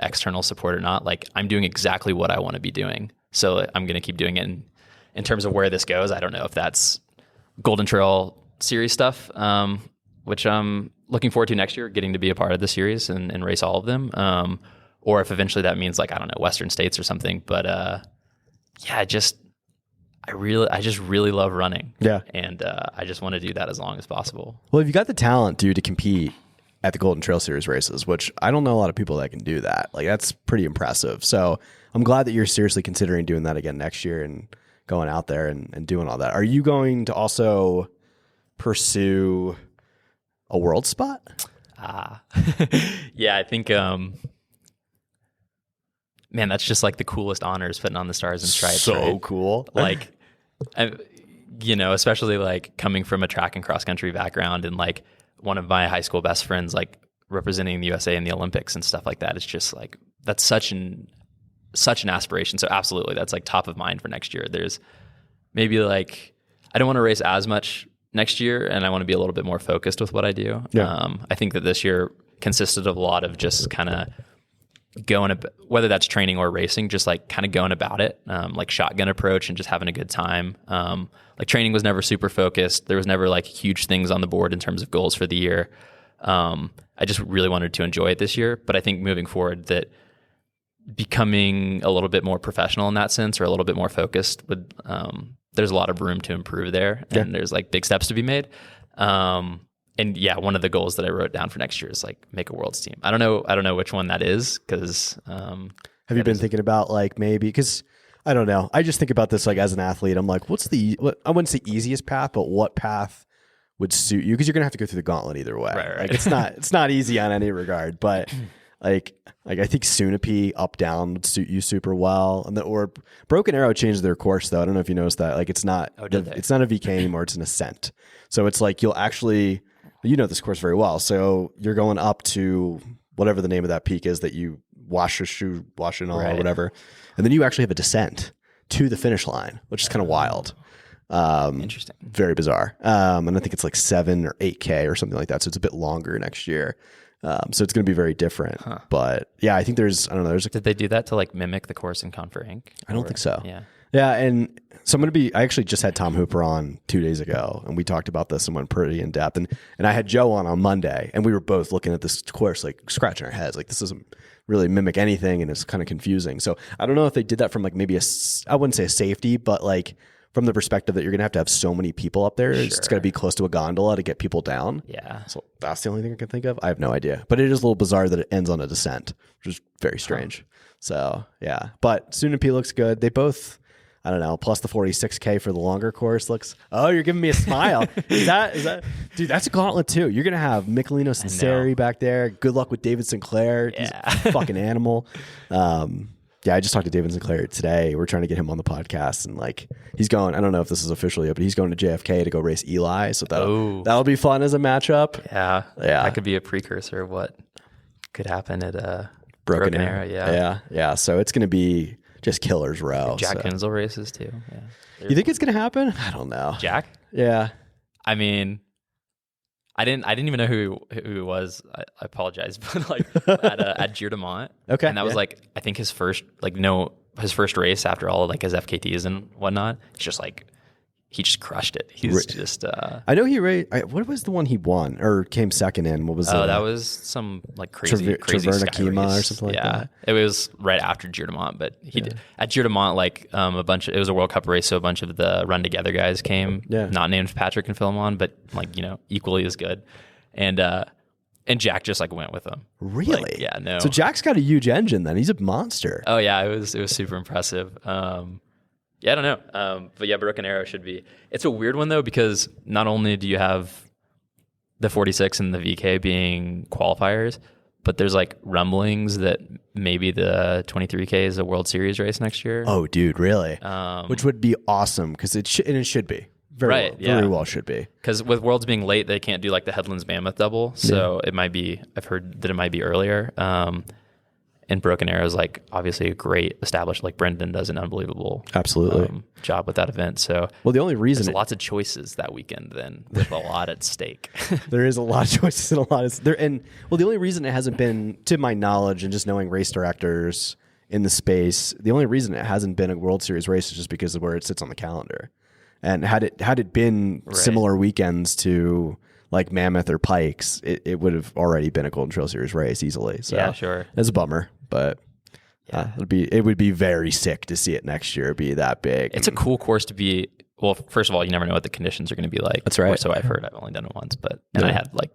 external support or not, like I'm doing exactly what I want to be doing. So I'm going to keep doing it. In terms of where this goes, I don't know if that's Golden Trail series stuff, which I'm looking forward to next year, getting to be a part of the series and race all of them. Or if eventually that means like, I don't know, Western States or something. But I just really love running.
Yeah.
And I just want to do that as long as possible.
Well, if you got the talent, dude, to compete at the Golden Trail Series races, which I don't know a lot of people that can do that. Like, that's pretty impressive. So I'm glad that you're seriously considering doing that again next year and going out there and doing all that. Are you going to also pursue a world spot?
Yeah, I think, man, that's just like the coolest honors, putting on the Stars and Stripes.
So
right?
cool.
Like, especially like coming from a track and cross country background, and like one of my high school best friends, like representing the USA in the Olympics and stuff like that. It's just like, that's such an aspiration. So absolutely, that's like top of mind for next year. There's maybe like, I don't want to race as much next year, and I want to be a little bit more focused with what I do.
Yeah.
I think that this year consisted of a lot of just kind of going, whether that's training or racing, just like kind of going about it, like shotgun approach and just having a good time. Like training was never super focused. There was never like huge things on the board in terms of goals for the year. I just really wanted to enjoy it this year. But I think moving forward, that becoming a little bit more professional in that sense, or a little bit more focused. With there's a lot of room to improve there, and there's like big steps to be made. And yeah, one of the goals that I wrote down for next year is like make a world's team. I don't know which one that is, because
have you been thinking about like maybe, because I don't know. I just think about this like as an athlete. I'm like, what I wouldn't say easiest path, but what path would suit you? Because you're gonna have to go through the gauntlet either way.
Right.
Like it's not easy on any regard. But like I think Sunapee up down would suit you super well. And or Broken Arrow changed their course though. I don't know if you noticed that. Like it's not it's not a VK anymore. It's an ascent. So it's like you'll actually, you know this course very well. So you're going up to whatever the name of that peak is that you wash in all or whatever. And then you actually have a descent to the finish line, which is kind of wild.
Interesting.
Very bizarre. And I think it's like 7 or 8K or something like that. So it's a bit longer next year. So it's going to be very different. But yeah, I think there's
Did they do that to like mimic the course in Confer Inc?
I don't think so.
Yeah.
Yeah. And so I actually just had Tom Hooper on 2 days ago, and we talked about this and went pretty in depth. And I had Joe on Monday, and we were both looking at this course, like scratching our heads. Like this doesn't really mimic anything, and it's kind of confusing. So I don't know if they did that from like maybe I wouldn't say a safety, but like from the perspective that you're going to have so many people up there. It's got to be close to a gondola to get people down.
Yeah.
So that's the only thing I can think of. I have no idea. But it is a little bizarre that it ends on a descent, which is very strange. So, yeah. But Sunapee looks good. They both, I don't know, plus the 46K for the longer course looks, oh, you're giving me a smile. Is that, dude, that's a gauntlet too. You're going to have Michelino Sinceri back there. Good luck with David Sinclair. He's a fucking animal. Yeah, I just talked to David Sinclair today. We're trying to get him on the podcast, and like he's going. I don't know if this is official yet, but he's going to JFK to go race Eli. So that'll be fun as a matchup.
Yeah, that could be a precursor of what could happen at Broken Arrow.
Yeah. So it's going to be just killers row.
Jack Hensel races too. Yeah.
You think it's going to happen? I don't know.
Jack?
Yeah.
I mean, I didn't even know who he was. I apologize, but like at Giro de Mont.
Okay.
And that was like, I think his first race after all of like his FKTs and whatnot. It's just like, he just crushed it. He's just.
I know he raced. What was the one he won or came second in? What was that?
That was some like crazy
Treverna or something like that.
It was right after Giro de Mont, but he did at Giro de Mont like it was a World Cup race, so a bunch of the Run Together guys came, not named Patrick and Philemon, but like equally as good, and Jack just like went with them.
Really?
Like, yeah. No.
So Jack's got a huge engine. Then he's a monster.
Oh yeah, it was super impressive. Yeah, I don't know. But yeah, Broken Arrow should be. It's a weird one though, because not only do you have the 46 and the VK being qualifiers, but there's like rumblings that maybe the 23K is a World Series race next year.
Oh, dude, really? Which would be awesome, because it should be. Very well should be.
Because with Worlds being late, they can't do like the Headlands Mammoth double. So it might be, I've heard that it might be earlier. And Broken Arrow is like obviously a great established, like Brendan does an unbelievable job with that event. So
the only reason
there's lots of choices that weekend then with a lot at stake.
There is a lot of choices and a lot of there. And the only reason it hasn't been, to my knowledge and just knowing race directors in the space, the only reason it hasn't been a World Series race is just because of where it sits on the calendar. And had it been similar weekends to like Mammoth or Pikes, it would have already been a Golden Trail Series race easily. So
yeah, sure.
It's a bummer, but it would be very sick to see it next year be that big.
It's a cool course to be. Well, first of all, you never know what the conditions are going to be like.
That's right.
Or so I've heard. I've only done it once, and I had like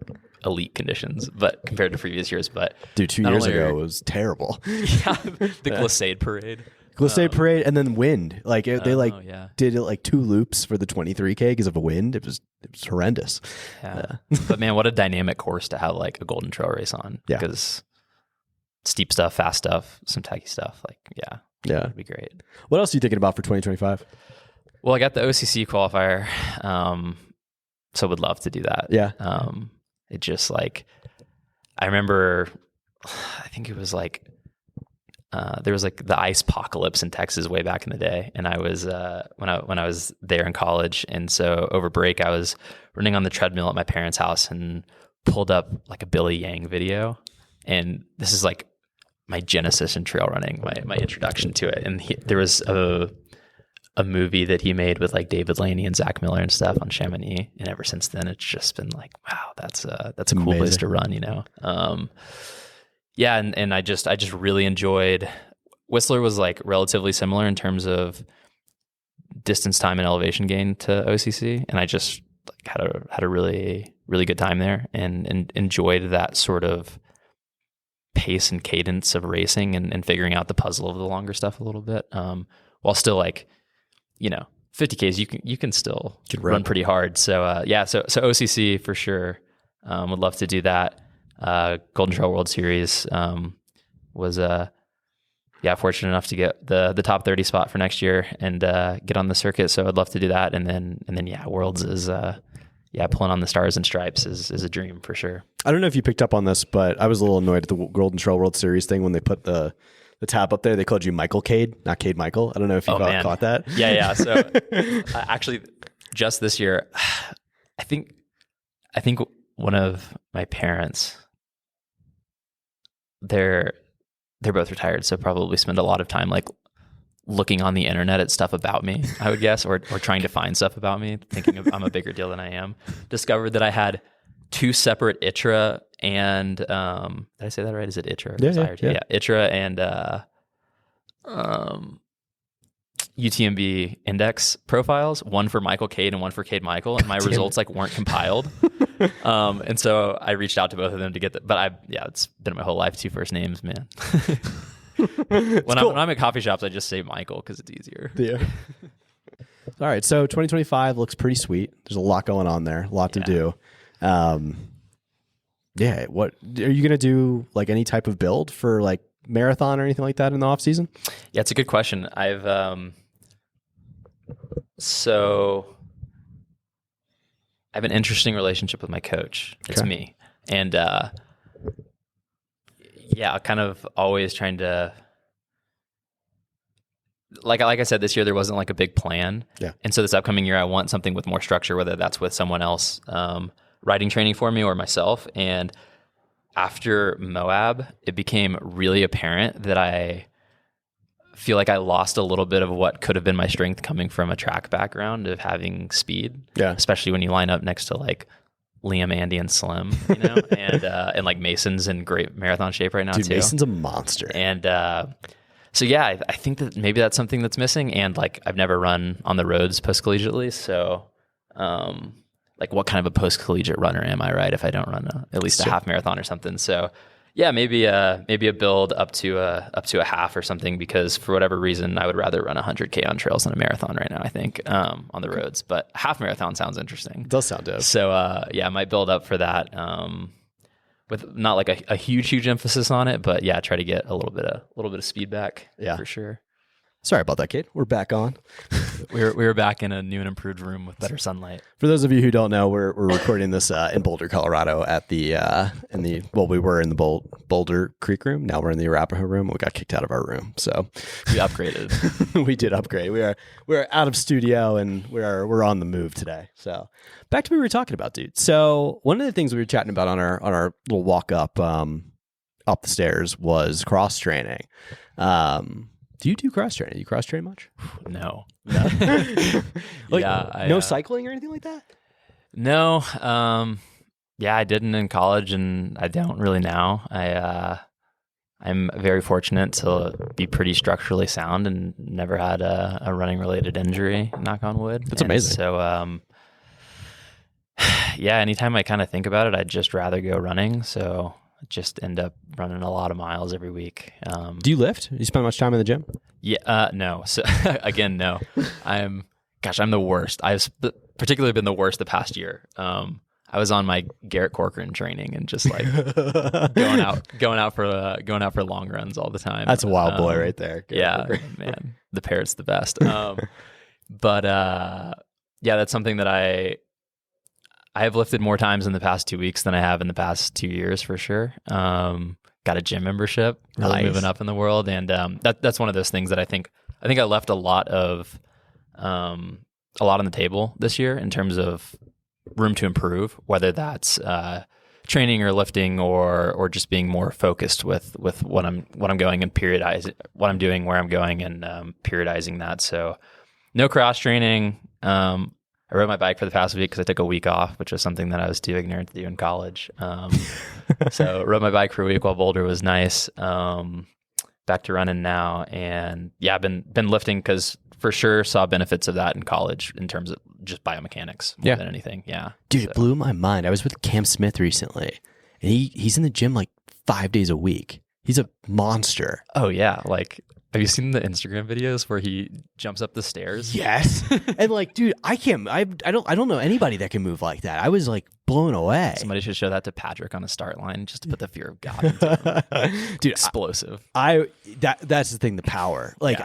elite conditions, but compared to previous years. But
dude, 2 years ago it was terrible.
Yeah, the Glissade Parade.
Glissade Parade, and then wind. Like they did it like 2 loops for the 23K because of a wind. It was horrendous.
Yeah. But man, what a dynamic course to have like a Golden Trail race on.
Yeah.
Because steep stuff, fast stuff, some tacky stuff. Like, it'd be great.
What else are you thinking about for 2025?
Well, I got the OCC qualifier, so would love to do that.
Yeah.
It just like, I remember, I think it was like, there was like the ice apocalypse in Texas way back in the day, and I was when I was there in college, and so over break I was running on the treadmill at my parents' house and pulled up like a Billy Yang video, and this is like my genesis in trail running, my introduction to it, and there was a movie that he made with like David Laney and Zach Miller and stuff on Chamonix, and ever since then it's just been like, wow, that's a cool place to run, Yeah, and I just really enjoyed Whistler was like relatively similar in terms of distance, time, and elevation gain to OCC, and I just like, had a really good time there, and enjoyed that sort of pace and cadence of racing and figuring out the puzzle of the longer stuff a little bit, while still like 50Ks you can still run pretty hard. So so OCC for sure. Would love to do that. Golden Trail World Series was fortunate enough to get the top 30 spot for next year and get on the circuit. So I'd love to do that. And then Worlds is pulling on the stars and stripes is a dream for sure.
I don't know if you picked up on this, but I was a little annoyed at the Golden Trail World Series thing when they put the tab up there. They called you Michael Cade, not Cade Michael. I don't know if you caught that.
Yeah. So actually, just this year, I think one of my parents, they're both retired, so probably spend a lot of time like looking on the internet at stuff about me, I would guess, or trying to find stuff about me, thinking I'm a bigger deal than I am. Discovered that I had 2 separate ITRA and did I say that right? Is it ITRA? Yeah. ITRA and UTMB index profiles, one for Michael Cade and one for Cade Michael, and my results like weren't compiled. And so I reached out to both of them to get that. But it's been my whole life, 2 first names, man. When I'm at coffee shops, I just say Michael because it's easier.
Yeah. All right. So 2025 looks pretty sweet. There's a lot going on there, a lot to do. What are you going to do? Like any type of build for like marathon or anything like that in the off season?
Yeah, it's a good question. I've I have an interesting relationship with my coach. It's me. And kind of always trying to, like I said, this year there wasn't like a big plan.
Yeah.
And so this upcoming year I want something with more structure, whether that's with someone else riding training for me or myself. And after Moab, it became really apparent that I feel like I lost a little bit of what could have been my strength coming from a track background of having speed. Yeah. Especially when you line up next to like Liam, Andy, and Slim, and like Mason's in great marathon shape right now.
Dude,
too.
Mason's a monster.
And I think that maybe that's something that's missing. And like I've never run on the roads post-collegiately, so like what kind of a post-collegiate runner am I, right? If I don't run at least a half marathon or something. So yeah, maybe a build up to a half or something, because for whatever reason I would rather run 100K on trails than a marathon right now, I think, on the roads. But half marathon sounds interesting.
It does sound dope.
So I might build up for that, with not like a huge emphasis on it, but try to get a little bit of speed back. Yeah, for sure.
Sorry about that, Cade. We're back on.
we were back in a new and improved room with better sunlight.
For those of you who don't know, we're recording this in Boulder, Colorado, at we were in the Boulder Creek room. Now we're in the Arapahoe room. We got kicked out of our room, so
we upgraded.
We did upgrade. We're out of studio and we're on the move today. So back to what we were talking about, dude. So one of the things we were chatting about on our little walk up the stairs was cross training. Do you do cross training? Do you cross train much?
No.
No cycling or anything like that?
No. I didn't in college, and I don't really now. I'm very fortunate to be pretty structurally sound and never had a running related injury, knock on wood.
That's amazing.
So, anytime I kind of think about it, I'd just rather go running. So just end up running a lot of miles every week.
Do you lift? Do you spend much time in the gym?
Yeah, no. So again, no. I'm the worst. I've particularly been the worst the past year. I was on my Garrett Corcoran training and just like going out for long runs all the time.
That's a wild boy right there.
Man, the parrot's the best. That's something that I have lifted more times in the past 2 weeks than I have in the past 2 years for sure. Got a gym membership, really moving up in the world. And that's one of those things that I think I left a lot on the table this year in terms of room to improve, whether that's training or lifting or just being more focused with what I'm going and periodizing what I'm doing, where I'm going, and periodizing that. So no cross training. I rode my bike for the past week because I took a week off, which was something that I was too ignorant to do in college. So rode my bike for a week while Boulder was nice. back to running now. And yeah, I've been lifting because for sure saw benefits of that in college in terms of just biomechanics more than anything. Yeah.
Dude, it blew my mind. I was with Cam Smith recently, and he's in the gym like 5 days a week. He's a monster.
Oh yeah. Like, have you seen the Instagram videos where he jumps up the stairs?
Yes. And like, dude, I don't know anybody that can move like that. I was like blown away.
Somebody should show that to Patrick on the start line just to put the fear of God into him.
Dude,
explosive.
That's the thing, the power. Like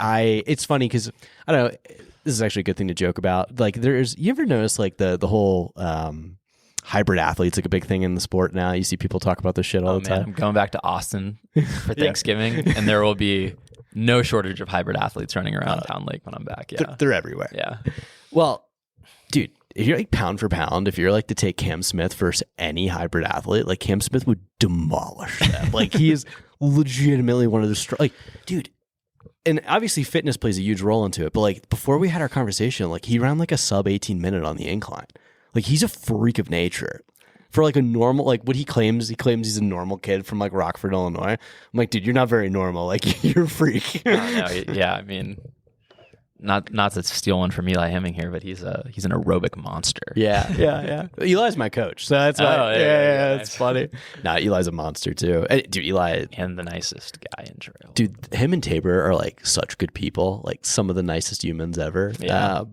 it's funny because I don't know, this is actually a good thing to joke about. Like you ever notice like the whole hybrid athletes, like a big thing in the sport now? You see people talk about this shit all the time.
I'm going back to Austin for Thanksgiving and there will be no shortage of hybrid athletes running around Town Lake when I'm back. Yeah.
They're everywhere.
Yeah.
Well, dude, if you're like pound for pound, if you're like to take Cam Smith versus any hybrid athlete, like Cam Smith would demolish them. Like he is legitimately one of the like, dude. And obviously fitness plays a huge role into it. But like before we had our conversation, like he ran like a sub 18 minute on the incline. Like he's a freak of nature. For like a normal, like what he claims he's a normal kid from like Rockford, Illinois. I'm like, dude, you're not very normal. Like you're a freak.
Yeah, I mean, not to steal one from Eli Hemming here, but he's an aerobic monster.
Yeah. Eli's my coach, so that's why. Yeah, it's funny. Nah, Eli's a monster too. Dude, Eli
and the nicest guy in trail.
Dude, him and Tabor are like such good people. Like some of the nicest humans ever.
Yeah.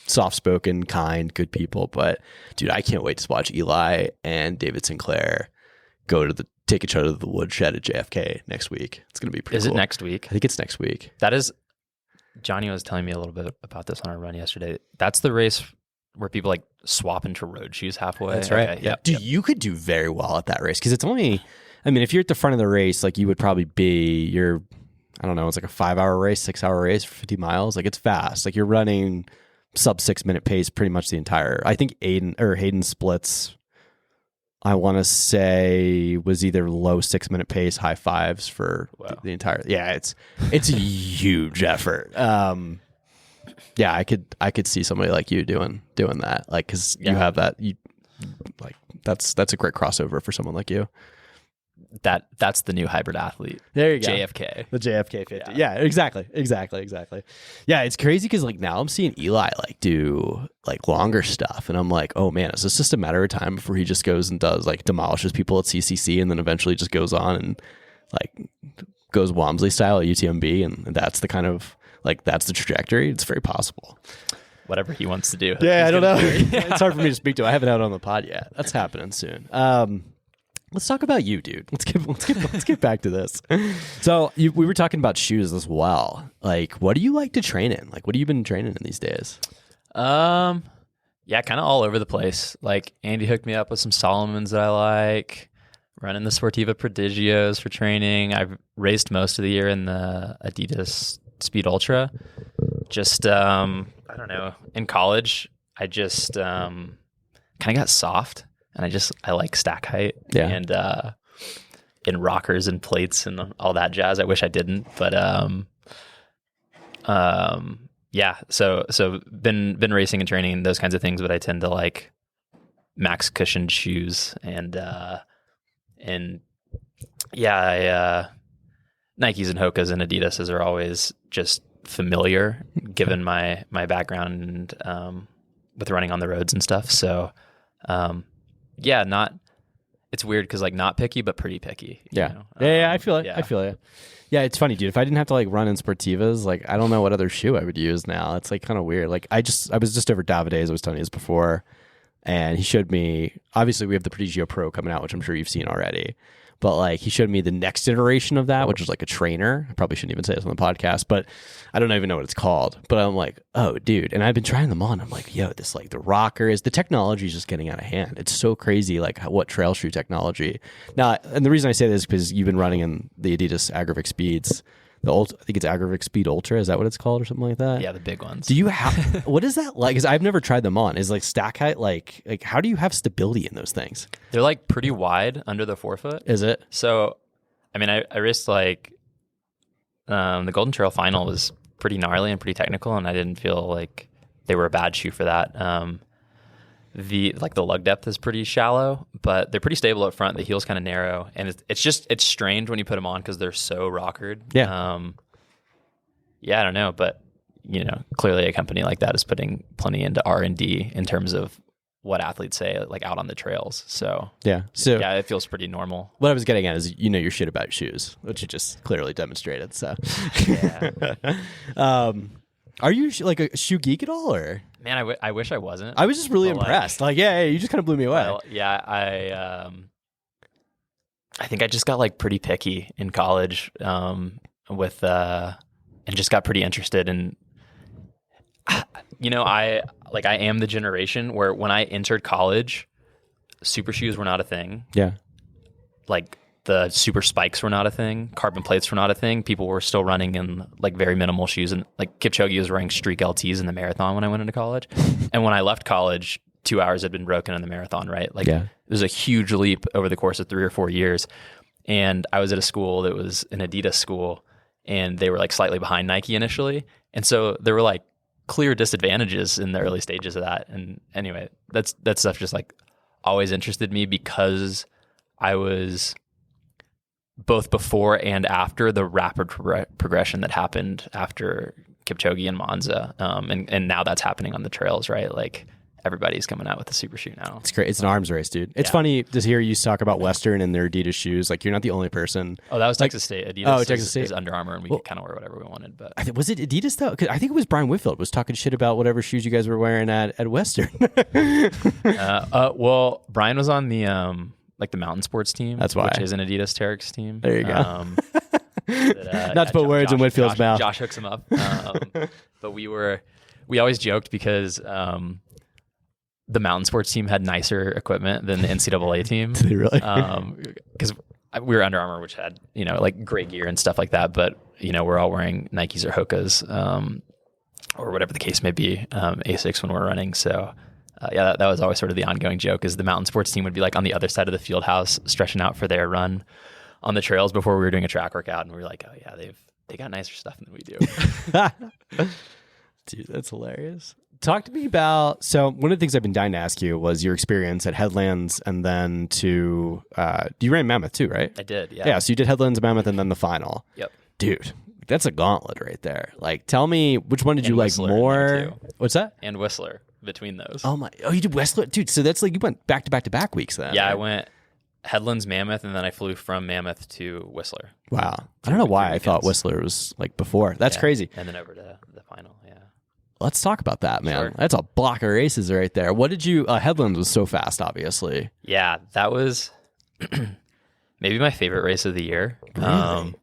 Soft-spoken, kind, good people. But dude, I can't wait to watch Eli and David Sinclair take each other to the woodshed at JFK next week. It's gonna be pretty.
Is it next week?
I think it's next week.
That is. Johnny was telling me a little bit about this on our run yesterday. That's the race where people like swap into road shoes halfway.
That's right.
Okay, yeah.
Dude, you could do very well at that race because it's only. I mean, if you're at the front of the race, like you would probably be. I don't know. It's like a 5-hour race, 6-hour race for 50 miles. Like it's fast. Like you're running sub 6 minute pace pretty much the entire. I think Hayden splits. I want to say was either low 6 minute pace, high fives for the entire. Yeah, it's a huge effort. Yeah, I could see somebody like you doing that, like because you have that. You like that's a great crossover for someone like you.
That's the new hybrid athlete.
There you go.
JFK.
The JFK 50. Yeah, exactly. Yeah, it's crazy because like now I'm seeing Eli like do like longer stuff, and I'm like, oh man, is this just a matter of time before he just goes and does like demolishes people at CCC, and then eventually just goes on and like goes Walmsley style at UTMB, and that's the kind of like that's the trajectory. It's very possible.
Whatever he wants to do.
Yeah, I don't know. It's hard for me to speak to. I haven't had it on the pod yet. That's happening soon. Let's talk about you, dude. Let's get back to this. So we were talking about shoes as well. Like, what do you like to train in? Like, what have you been training in these days?
Yeah, kind of all over the place. Like Andy hooked me up with some Solomons that I like. Running the Sportiva Prodigios for training. I've raced most of the year in the Adidas Speed Ultra. Just I don't know. In college, I just kind of got soft. And I like stack height and rockers and plates and all that jazz. I wish I didn't, but yeah. So been racing and training and those kinds of things, but I tend to like max cushioned shoes and yeah, Nikes and Hokas and Adidas's are always just familiar given my background with running on the roads and stuff. So yeah, it's weird because like not picky, but pretty picky.
Yeah. I feel it. Yeah. I feel it. Yeah, it's funny, dude. If I didn't have to like run in Sportivas, like I don't know what other shoe I would use now. It's like kind of weird. Like I was just over Davide's, I was telling you this before, and he showed me, obviously we have the Prodigio Pro coming out, which I'm sure you've seen already. But like he showed me the next iteration of that, which was like a trainer. I probably shouldn't even say this on the podcast, but I don't even know what it's called. But I'm like, oh, dude. And I've been trying them on. I'm like, yo, this like the rockers, the technology is just getting out of hand. It's so crazy, like what trail shoe technology. Now, and the reason I say this is because you've been running in the Adidas Agravic Speeds. I think it's Agravic Speed Ultra. Is that what it's called or something like that?
Yeah, the big ones.
Do you have, what is that like? Because I've never tried them on. Is like stack height, like how do you have stability in those things?
They're like pretty wide under the forefoot.
Is it?
So, I mean, I raced like the Golden Trail final was pretty gnarly and pretty technical, and I didn't feel like they were a bad shoe for that. the lug depth is pretty shallow, but they're pretty stable up front. The heel's kind of narrow, and it's strange when you put them on because they're so rockered.
Yeah.
I don't know, but clearly a company like that is putting plenty into R&D in terms of what athletes say like out on the trails. So
yeah,
it feels pretty normal.
What I was getting at is your shit about shoes, which you just clearly demonstrated. So
Yeah.
Are you like a shoe geek at all, or?
Man, I wish I wasn't.
I was just really impressed. You just kind of blew me away.
Well, yeah, I think I just got like pretty picky in college with and just got pretty interested in. I am the generation where when I entered college, super shoes were not a thing.
Yeah.
Like the super spikes were not a thing. Carbon plates were not a thing. People were still running in like very minimal shoes. And like Kipchoge was wearing streak LTs in the marathon when I went into college. And when I left college, 2 hours had been broken in the marathon, right? Like it was a huge leap over the course of 3 or 4 years. And I was at a school that was an Adidas school, and they were like slightly behind Nike initially. And so there were like clear disadvantages in the early stages of that. And anyway, that stuff just like always interested me because I was both before and after the rapid progression that happened after Kipchoge and Monza. And now that's happening on the trails, right? Like everybody's coming out with a super shoe now.
It's great. It's an arms race, dude. It's funny to hear you talk about Western and their Adidas shoes. Like you're not the only person.
Oh, that was Texas State. Adidas
Texas State
is Under Armour, and we could kind of wear whatever we wanted. But
was it Adidas though? Because I think it was Brian Whitfield was talking shit about whatever shoes you guys were wearing at Western.
Well, Brian was on the the mountain sports team.
That's why,
which is an Adidas Terex team.
There you go. Not to put words in Whitfield's mouth.
Josh hooks him up. But we always joked because the mountain sports team had nicer equipment than the NCAA team.
Did they really?
Because we were Under Armour, which had like great gear and stuff like that. But we're all wearing Nikes or Hokas, or whatever the case may be, Asics when we're running. So that was always sort of the ongoing joke. Is the mountain sports team would be like on the other side of the field house, stretching out for their run on the trails before we were doing a track workout, and we were like, oh yeah, they got nicer stuff than we do.
Dude, that's hilarious. Talk to me about, so one of the things I've been dying to ask you was your experience at Headlands and then you ran Mammoth too, right?
I did, yeah.
Yeah, so you did Headlands, Mammoth, and then the final.
Yep.
Dude, that's a gauntlet right there. Like, tell me, which one did you like
Whistler
more? What's that?
And Whistler between those.
Oh, you did Whistler? Dude, so that's like, you went back to back weeks then.
Yeah,
right?
I went Headlands, Mammoth, and then I flew from Mammoth to Whistler.
Wow. I don't know why I thought Whistler was like before. That's crazy.
And then over to the final, yeah.
Let's talk about that, man.
Sure.
That's a block of races right there. What did you, Headlands was so fast, obviously.
Yeah, that was maybe my favorite race of the year.
Really?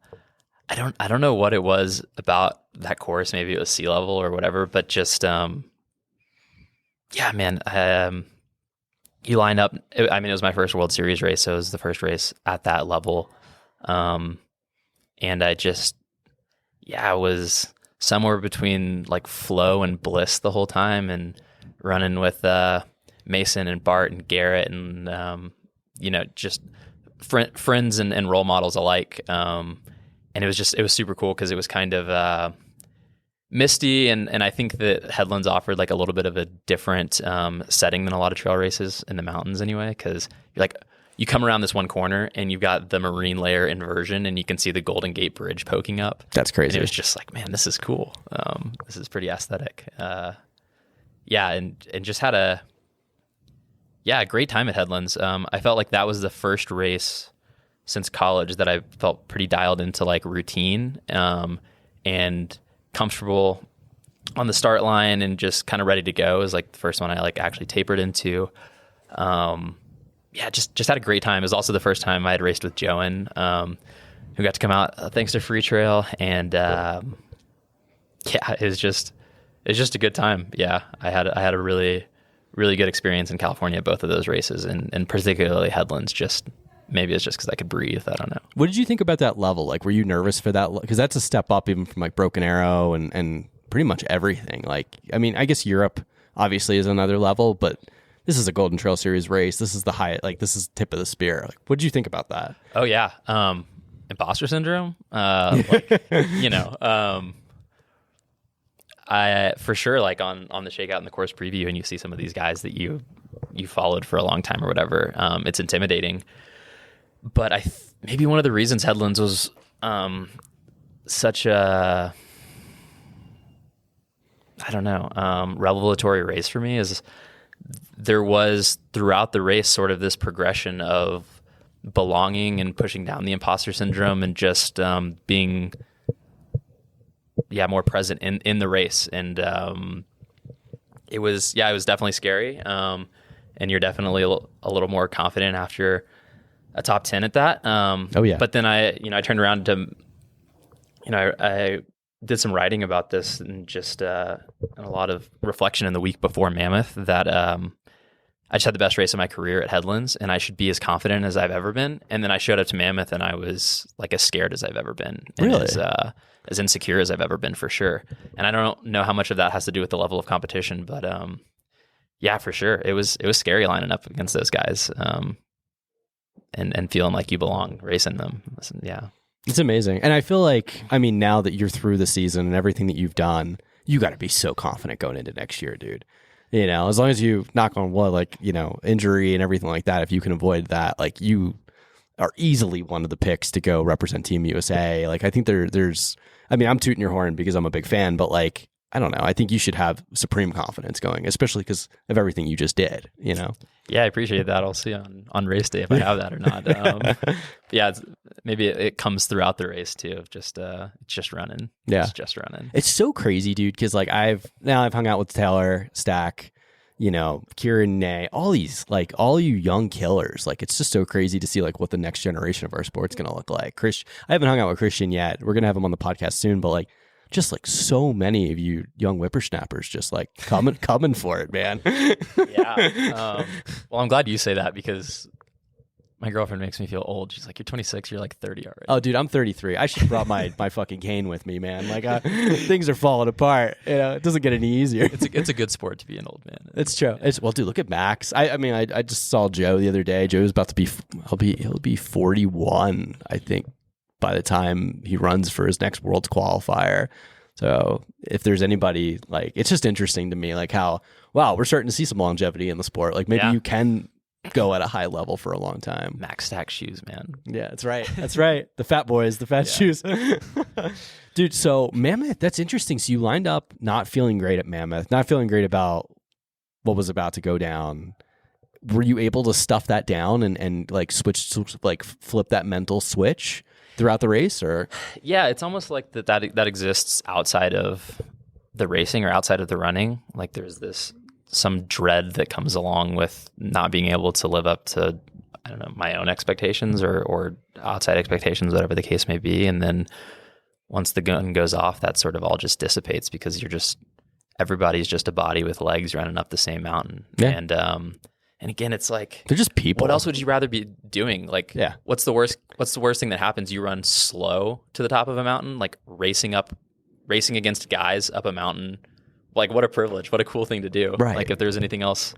I don't know what it was about that course. Maybe it was sea level or whatever, but just, yeah, man, you line up. I mean, it was my first World Series race, so it was the first race at that level. And I just, I was somewhere between like flow and bliss the whole time, and running with Mason and Bart and Garrett and just friends and role models alike. And it was super cool because it was kind of misty, and I think that Headlands offered like a little bit of a different setting than a lot of trail races in the mountains anyway, because you come around this one corner and you've got the marine layer inversion and you can see the Golden Gate Bridge poking up.
That's crazy.
And it was just like, man, this is cool. This is pretty aesthetic. And just had a great time at Headlands. I felt like that was the first race since college that I felt pretty dialed into like routine and comfortable on the start line and just kind of ready to go. It was like the first one I like actually tapered into. Just had a great time. It was also the first time I had raced with Joan, who got to come out thanks to Free Trail, and it was just a good time. Yeah, I had a really, really good experience in California at both of those races, and particularly Headlands. Maybe it's just because I could breathe. I don't know.
What did you think about that level? Like, were you nervous for that? Because that's a step up even from like Broken Arrow and pretty much everything. Like, I mean, I guess Europe obviously is another level, but this is a Golden Trail Series race. This is the high, like this is tip of the spear. Like, what did you think about that?
Oh yeah. Imposter syndrome. I for sure, like on the shakeout and the course preview, and you see some of these guys that you you followed for a long time or whatever, it's intimidating. But maybe one of the reasons Headlands was such a, I don't know, revelatory race for me is there was throughout the race sort of this progression of belonging and pushing down the imposter syndrome and just being more present in the race. And it was definitely scary. And you're definitely a little more confident after a top 10 at that. But then I turned around to, I did some writing about this and just and a lot of reflection in the week before Mammoth that I just had the best race of my career at Headlands and I should be as confident as I've ever been. And then I showed up to Mammoth and I was like as scared as I've ever been. And
really?
As insecure as I've ever been for sure. And I don't know how much of that has to do with the level of competition, but for sure. It was scary lining up against those guys and feeling like you belong racing them. Yeah.
It's amazing. And I feel like, now that you're through the season and everything that you've done, you got to be so confident going into next year, dude. As long as you knock on wood, injury and everything like that, if you can avoid that, you are easily one of the picks to go represent Team USA. I think there's, I'm tooting your horn because I'm a big fan, but I don't know. I think you should have supreme confidence going, especially because of everything you just did,
Yeah, I appreciate that. I'll see on race day if I have that or not. Maybe it comes throughout the race too, of just running.
Yeah.
Just running.
It's so crazy, dude, because I've hung out with Taylor, Stack, Kieran, Nay, all these, all you young killers. It's just so crazy to see what the next generation of our sport's going to look like. I haven't hung out with Christian yet. We're going to have him on the podcast soon, but just so many of you young whippersnappers just coming for it, man.
Yeah. Well, I'm glad you say that because my girlfriend makes me feel old. She's like, you're 26, you're 30 already.
Oh, dude, I'm 33. I should have brought my fucking cane with me, man. Things are falling apart. It doesn't get any easier.
It's a good sport to be an old man.
It's true. Well, dude, look at Max. I just saw Joe the other day. Joe's about to be, he'll be 41, I think, by the time he runs for his next Worlds qualifier. So if there's anybody, it's just interesting to me, how, wow, we're starting to see some longevity in the sport. Maybe you can go at a high level for a long time.
Max Stack shoes, man.
Yeah, that's right. That's right. The fat boys, the fat shoes. Dude, so Mammoth, that's interesting. So you lined up not feeling great at Mammoth, not feeling great about what was about to go down. Were you able to stuff that down and switch to flip that mental switch throughout the race? Or
it's almost like that exists outside of the racing or outside of the running. There's some dread that comes along with not being able to live up to, I don't know, my own expectations or outside expectations, whatever the case may be. And then once the gun goes off, that sort of all just dissipates because everybody's just a body with legs running up the same mountain. Yeah. And again, it's they're
just people.
What else would you rather be doing? What's the worst thing that happens? You run slow to the top of a mountain, racing against guys up a mountain. What a privilege. What a cool thing to do.
Right.
If there's anything else,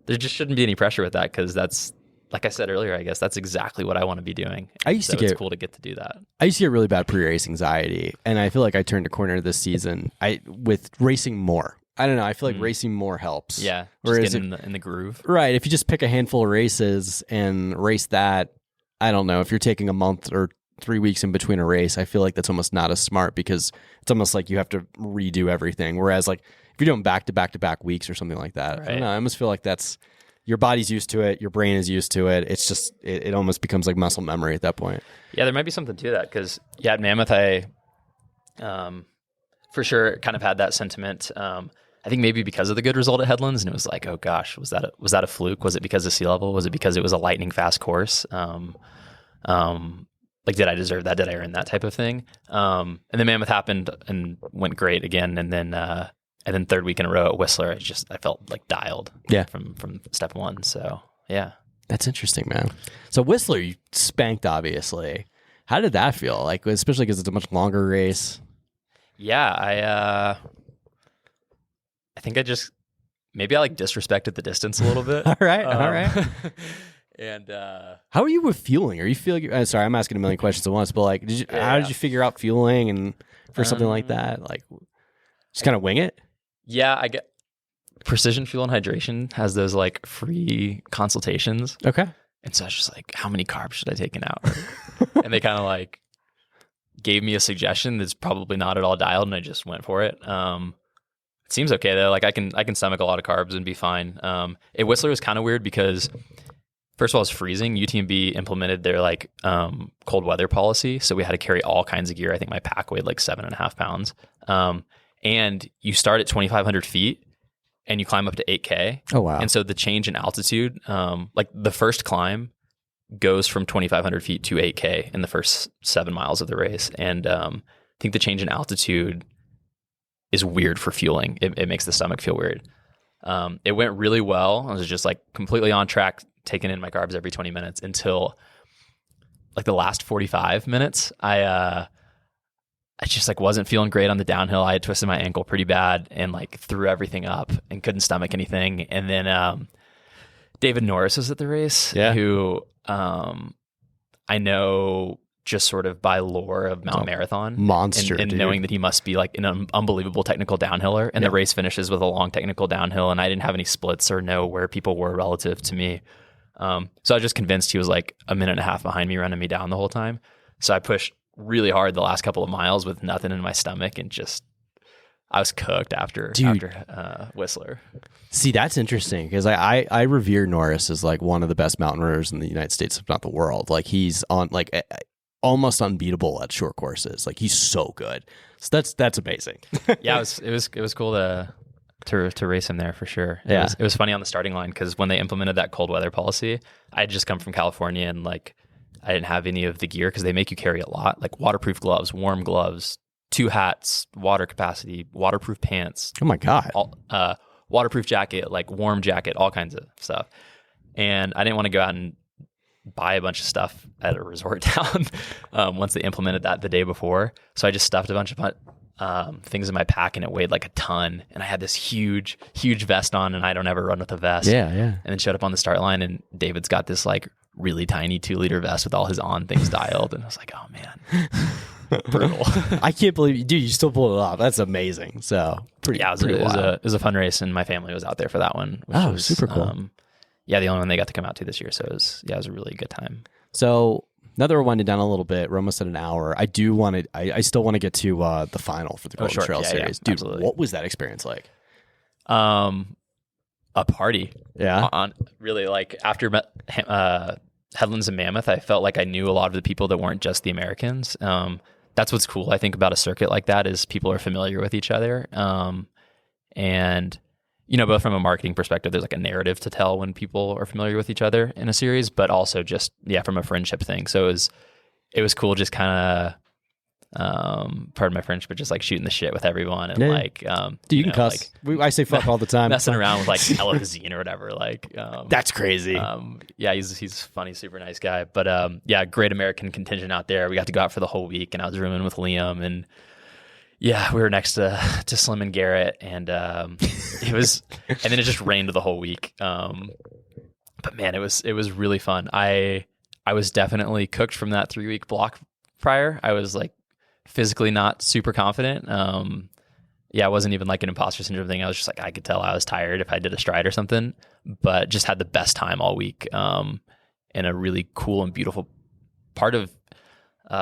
there just shouldn't be any pressure with that because that's, like I said earlier, I guess that's exactly what I want to be doing. It's cool to get to do that.
I used to get really bad pre-race anxiety, and I feel like I turned a corner this season with racing more. I don't know. I feel like racing more helps.
Yeah.
Whereas
just getting in the groove.
Right. If you just pick a handful of races and race that, I don't know. If you're taking a month or 3 weeks in between a race, I feel like that's almost not as smart because it's almost like you have to redo everything. Whereas if you're doing back to back weeks or something like that, right. I don't know. I almost feel like that's your body's used to it. Your brain is used to it. It's just, it almost becomes like muscle memory at that point.
Yeah, there might be something to that because at Mammoth, I for sure kind of had that sentiment. I think maybe because of the good result at Headlands, and it was oh gosh, was that a fluke? Was it because of sea level? Was it because it was a lightning fast course? Did I deserve that? Did I earn that type of thing? And then Mammoth happened and went great again, and then third week in a row at Whistler, I felt dialed.
Yeah.
From step one. So yeah,
that's interesting, man. So Whistler, you spanked obviously. How did that feel? Especially because it's a much longer race.
Yeah, I think I disrespected the distance a little bit.
All right.
And
how are you with fueling? Are you feeling? Sorry, I'm asking a million questions at once, but how did you figure out fueling and for something like that? Just kind of wing it?
Yeah, Precision Fuel and Hydration has those like free consultations.
Okay.
And so I was just like, how many carbs should I take an hour? And they kind of like gave me a suggestion that's probably not at all dialed, and I just went for it. It seems okay though. Like I can stomach a lot of carbs and be fine. At Whistler was kind of weird because first of all, it's freezing. UTMB implemented their like cold weather policy, so we had to carry all kinds of gear. I think my pack weighed like 7.5 pounds. And you start at 2,500 feet and you climb up to 8K.
Oh, wow.
And so the change in altitude, like the first climb goes from 2,500 feet to 8K in the first 7 miles of the race. And I think the change in altitude is weird for fueling. It makes the stomach feel weird. It went really well. I was just like completely on track, taking in my carbs every 20 minutes until like the last 45 minutes. I just like wasn't feeling great on the downhill. I had twisted my ankle pretty bad and like threw everything up and couldn't stomach anything. And then David Norris was at the race, who I know just sort of by lore of Mount Marathon.
Monster,
and knowing that he must be like an unbelievable technical downhiller. And the race finishes with a long technical downhill, and I didn't have any splits or know where people were relative to me. So I was just convinced he was like a minute and a half behind me, running me down the whole time. So I pushed really hard the last couple of miles with nothing in my stomach, and just I was cooked after Whistler.
See, that's interesting because I revere Norris as like one of the best mountain runners in the United States, if not the world. Like he's on like almost unbeatable at short courses. Like he's so good. So that's amazing.
Yeah, it was cool to race him there for sure. It was funny on the starting line because when they implemented that cold weather policy, I had just come from California and like I didn't have any of the gear because they make you carry a lot, like waterproof gloves, warm gloves, 2 hats, water capacity, waterproof pants.
Oh my God.
Waterproof jacket, like warm jacket, all kinds of stuff. And I didn't want to go out and buy a bunch of stuff at a resort town once they implemented that the day before. So I just stuffed a bunch of things in my pack, and it weighed like a ton. And I had this huge vest on, and I don't ever run with a vest.
Yeah.
And then showed up on the start line, and David's got this like really tiny 2-liter vest with all his on things dialed. And I was like, oh man, brutal.
I can't believe you still pulled it off. That's amazing. So
it was a fun race, and my family was out there for that one. Which was
super cool.
The only one they got to come out to this year. So it was a really good time.
So now that we're winding down a little bit, we're almost at an hour. I still want to get to the final for the Golden Trail Series. Dude, absolutely. What was that experience like?
A party.
Yeah.
On really like after Headlands and Mammoth, I felt like I knew a lot of the people that weren't just the Americans. That's what's cool, I think, about a circuit like that is people are familiar with each other. And both from a marketing perspective, there's like a narrative to tell when people are familiar with each other in a series, but also just, from a friendship thing. So it was cool just kind of, pardon my French, but just like shooting the shit with everyone and
dude, you can cuss. Like, I say fuck all the time.
Messing around with like Elazine or whatever. Like,
that's crazy.
He's funny, super nice guy. But great American contingent out there. We got to go out for the whole week, and I was rooming with Liam, and we were next to Slim and Garrett, and it was, and then it just rained the whole week. But man, it was really fun. I was definitely cooked from that 3-week block prior. I was like physically not super confident. It wasn't even like an imposter syndrome thing. I was just like, I could tell I was tired if I did a stride or something, but just had the best time all week. In a really cool and beautiful part of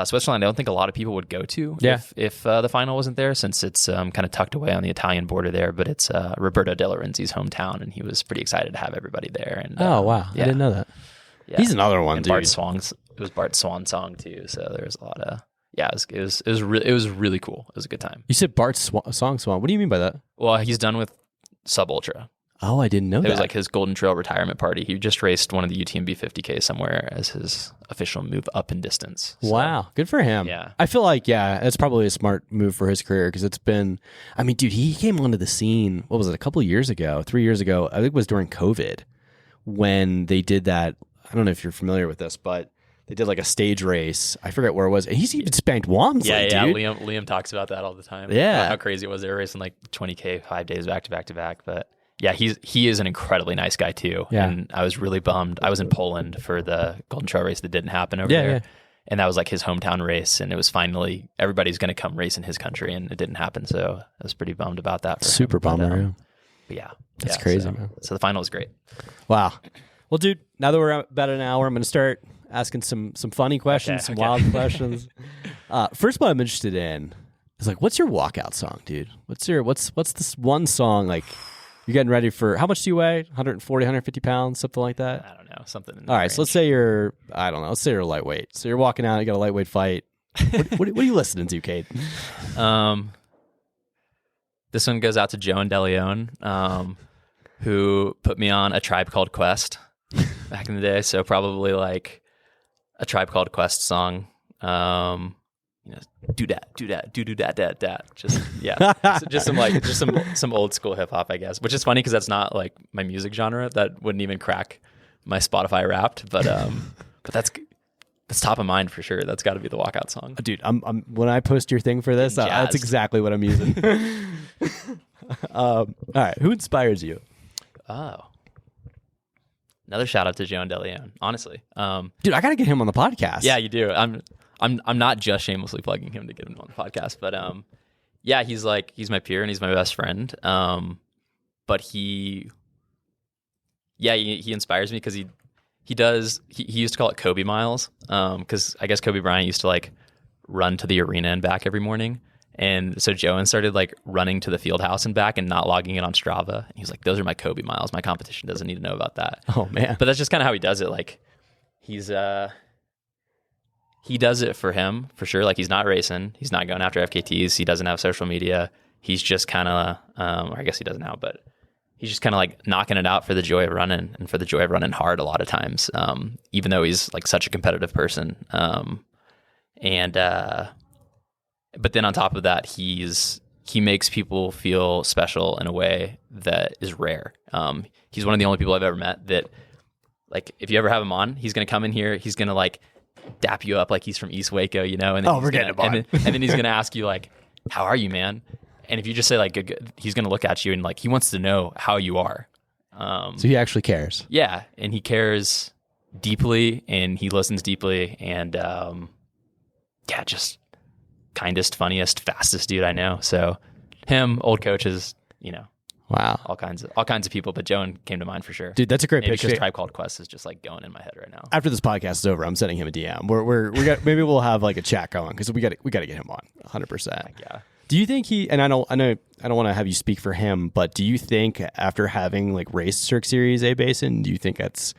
Switzerland I don't think a lot of people would go to if the final wasn't there, since it's kind of tucked away on the Italian border there, but it's Roberto De Lorenzi's hometown, and he was pretty excited to have everybody there. And
oh wow, I didn't know that. He's another one,
and
dude.
It was Bart's swan song too, so there was a lot of it was really cool. It was a good time.
You said Bart's swan. What do you mean by that?
Well, he's done with Sub Ultra.
Oh, I didn't know that.
It was like his Golden Trail retirement party. He just raced one of the UTMB 50K somewhere as his official move up in distance. So,
wow. Good for him.
Yeah.
I feel like, that's probably a smart move for his career, because it's been, I mean, dude, he came onto the scene, what was it, 3 years ago? I think it was during COVID when they did that. I don't know if you're familiar with this, but they did like a stage race. I forget where it was. And he's even spanked Walmsley, dude.
Liam talks about that all the time.
Yeah.
How crazy it was. They were racing like 20K 5 days back to back to back. But yeah, he is an incredibly nice guy too.
Yeah.
And I was really bummed. I was in Poland for the Golden Trail race that didn't happen over there. Yeah. And that was like his hometown race. And it was finally, everybody's going to come race in his country, and it didn't happen. So I was pretty bummed about that.
Super bummer.
yeah,
That's crazy, man.
So the final was great.
Wow. Well, dude, now that we're at about an hour, I'm going to start asking some funny questions, some wild questions. First one I'm interested in is like, what's your walkout song, dude? What's this one song like? You're getting ready for, how much do you weigh? 140, 150 pounds, something like that?
I don't know, something.
All right, so let's say you're, I don't know, let's say you're lightweight. So you're walking out, you got a lightweight fight. What are you listening to, Cade?
This one goes out to Joe and DeLeon, who put me on A Tribe Called Quest back in the day. So probably like a Tribe Called Quest song. Do that. Just yeah, just some old school hip hop, I guess. Which is funny because that's not like my music genre. That wouldn't even crack my Spotify Wrapped. But that's top of mind for sure. That's got to be the walkout song,
dude. I'm when I post your thing for this, that's exactly what I'm using. All right, who inspires you?
Oh, another shout out to Joe and DeLeon. Honestly,
dude, I gotta get him on the podcast.
Yeah, you do. I'm not just shamelessly plugging him to get him on the podcast, but yeah, he's my peer and he's my best friend. But he inspires me because he used to call it Kobe miles. Because I guess Kobe Bryant used to like run to the arena and back every morning. And so Joan started like running to the field house and back and not logging it on Strava. And he was like, those are my Kobe miles. My competition doesn't need to know about that.
Oh man.
But that's just kind of how he does it. Like he does it for him, for sure. Like, he's not racing. He's not going after FKTs. He doesn't have social media. He's just kind of, or I guess he doesn't now, but he's just kind of like knocking it out for the joy of running and for the joy of running hard a lot of times, even though he's like such a competitive person. But then on top of that, he makes people feel special in a way that is rare. He's one of the only people I've ever met that, like, if you ever have him on, he's going to come in here, he's going to like dap you up like he's from East Waco, you know? And then
we're getting him on.
And then he's going to ask you like, how are you, man? And if you just say like, good, he's going to look at you and like, he wants to know how you are.
So he actually cares.
Yeah. And he cares deeply and he listens deeply. And yeah, just kindest, funniest, fastest dude I know. So him, old coaches, you know,
wow,
all kinds of people, but Joan came to mind for sure.
Dude, that's a great
maybe
picture.
Because Tribe Called Quest is just like going in my head right now.
After this podcast is over, I'm sending him a DM. Maybe we'll have like a chat going because we got to get him on 100%.
Yeah.
Do you think I know I don't want to have you speak for him, but do you think after having like raced Cirque Series A Basin, do you think that's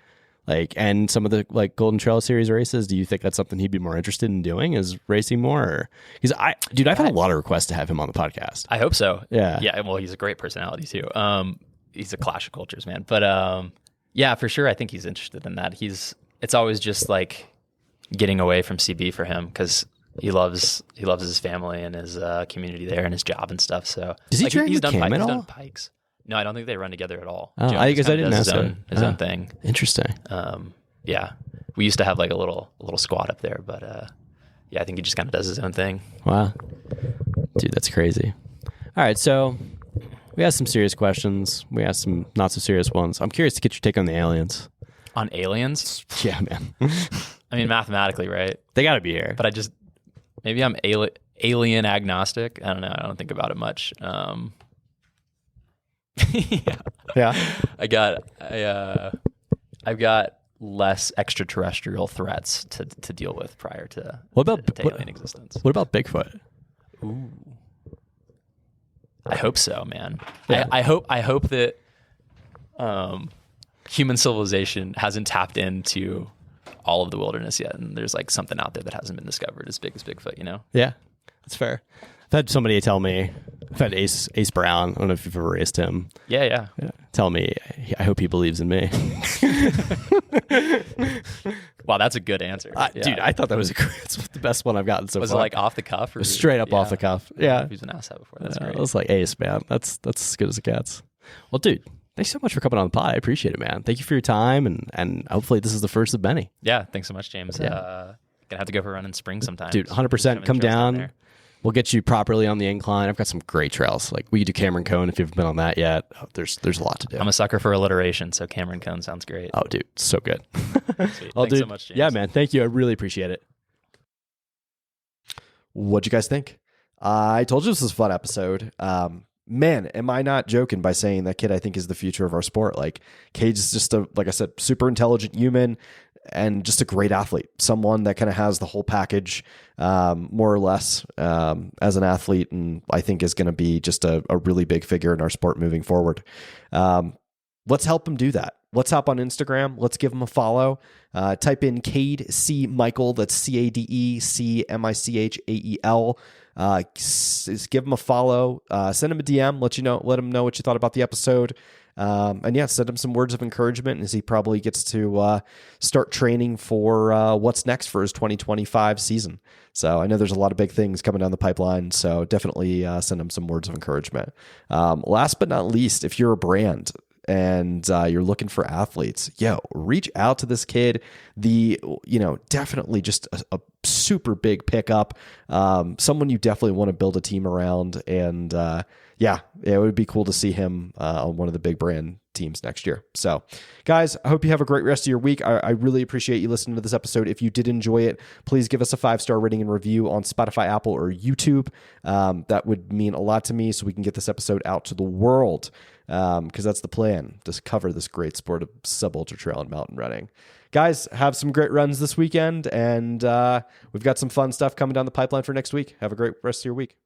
like, and some of the like Golden Trail Series races, do you think that's something he'd be more interested in doing, is racing more? Because I've had a lot of requests to have him on the podcast.
I hope so.
Yeah.
Yeah. Well, he's a great personality too. He's a clash of cultures, man. But yeah, for sure. I think he's interested in that. It's always just like getting away from CB for him because he loves his family and his community there and his job and stuff. So
does he train
he's
with
done
Cam at all?
He's done pikes. No, I don't think they run together at all.
Oh, I guess I didn't know
his own thing.
Interesting.
Yeah, we used to have like a little squad up there, but yeah, I think he just kind of does his own thing.
Wow, dude, that's crazy. All right, so we asked some serious questions. We asked some not so serious ones. I'm curious to get your take on the aliens.
On aliens?
Yeah, man.
I mean, mathematically, right?
They got to be here.
But maybe I'm alien agnostic. I don't know. I don't think about it much.
Yeah.
I've got less extraterrestrial threats to deal with prior to alien existence.
What about Bigfoot?
Ooh. I hope so, man.
Yeah.
I hope that human civilization hasn't tapped into all of the wilderness yet, and there's like something out there that hasn't been discovered as big as Bigfoot, you know?
Yeah, that's fair. I've had somebody tell me, I've had Ace Brown, I don't know if you've ever raced him.
Yeah.
Tell me, I hope he believes in me.
Wow, that's a good answer.
Dude, I thought that was it's the best one I've gotten so far.
Was it like off the cuff? Or
straight up off the cuff. Yeah.
He's been asked that before. That's great.
I was like, Ace, man. That's as good as it gets. Well, dude, thanks so much for coming on the pod. I appreciate it, man. Thank you for your time, and hopefully this is the first of many.
Yeah, thanks so much, James. Gonna have to go for a run in spring sometime.
Dude, 100%. Come down. We'll get you properly on the incline. I've got some great trails. Like we could do Cameron Cone if you haven't been on that yet. There's a lot to do.
I'm a sucker for alliteration, so Cameron Cone sounds great.
Oh, dude, so good.
Sweet. Thanks so much, James.
Yeah, man. Thank you. I really appreciate it. What'd you guys think? I told you this was a fun episode. man, am I not joking by saying that kid I think is the future of our sport. Like Cade is just like I said, super intelligent human and just a great athlete, someone that kind of has the whole package, more or less, as an athlete. And I think is going to be just a really big figure in our sport moving forward. Let's help him do that. Let's hop on Instagram. Let's give him a follow. Type in Cade C. Michael. That's CADECMICHAEL. Give him a follow. Send him a DM. Let him know what you thought about the episode. And yeah, send him some words of encouragement as he probably gets to start training for what's next for his 2025 season. So I know there's a lot of big things coming down the pipeline. So definitely send him some words of encouragement. Last but not least, if you're a brand and you're looking for athletes, reach out to this kid. Definitely just a super big pickup. Someone you definitely want to build a team around. And it would be cool to see him on one of the big brand teams next year. So guys, I hope you have a great rest of your week. I really appreciate you listening to this episode. If you did enjoy it, please give us a 5-star rating and review on Spotify, Apple, or YouTube. That would mean a lot to me so we can get this episode out to the world. Because that's the plan, to cover this great sport of sub-ultra trail and mountain running. Guys, have some great runs this weekend, and we've got some fun stuff coming down the pipeline for next week. Have a great rest of your week.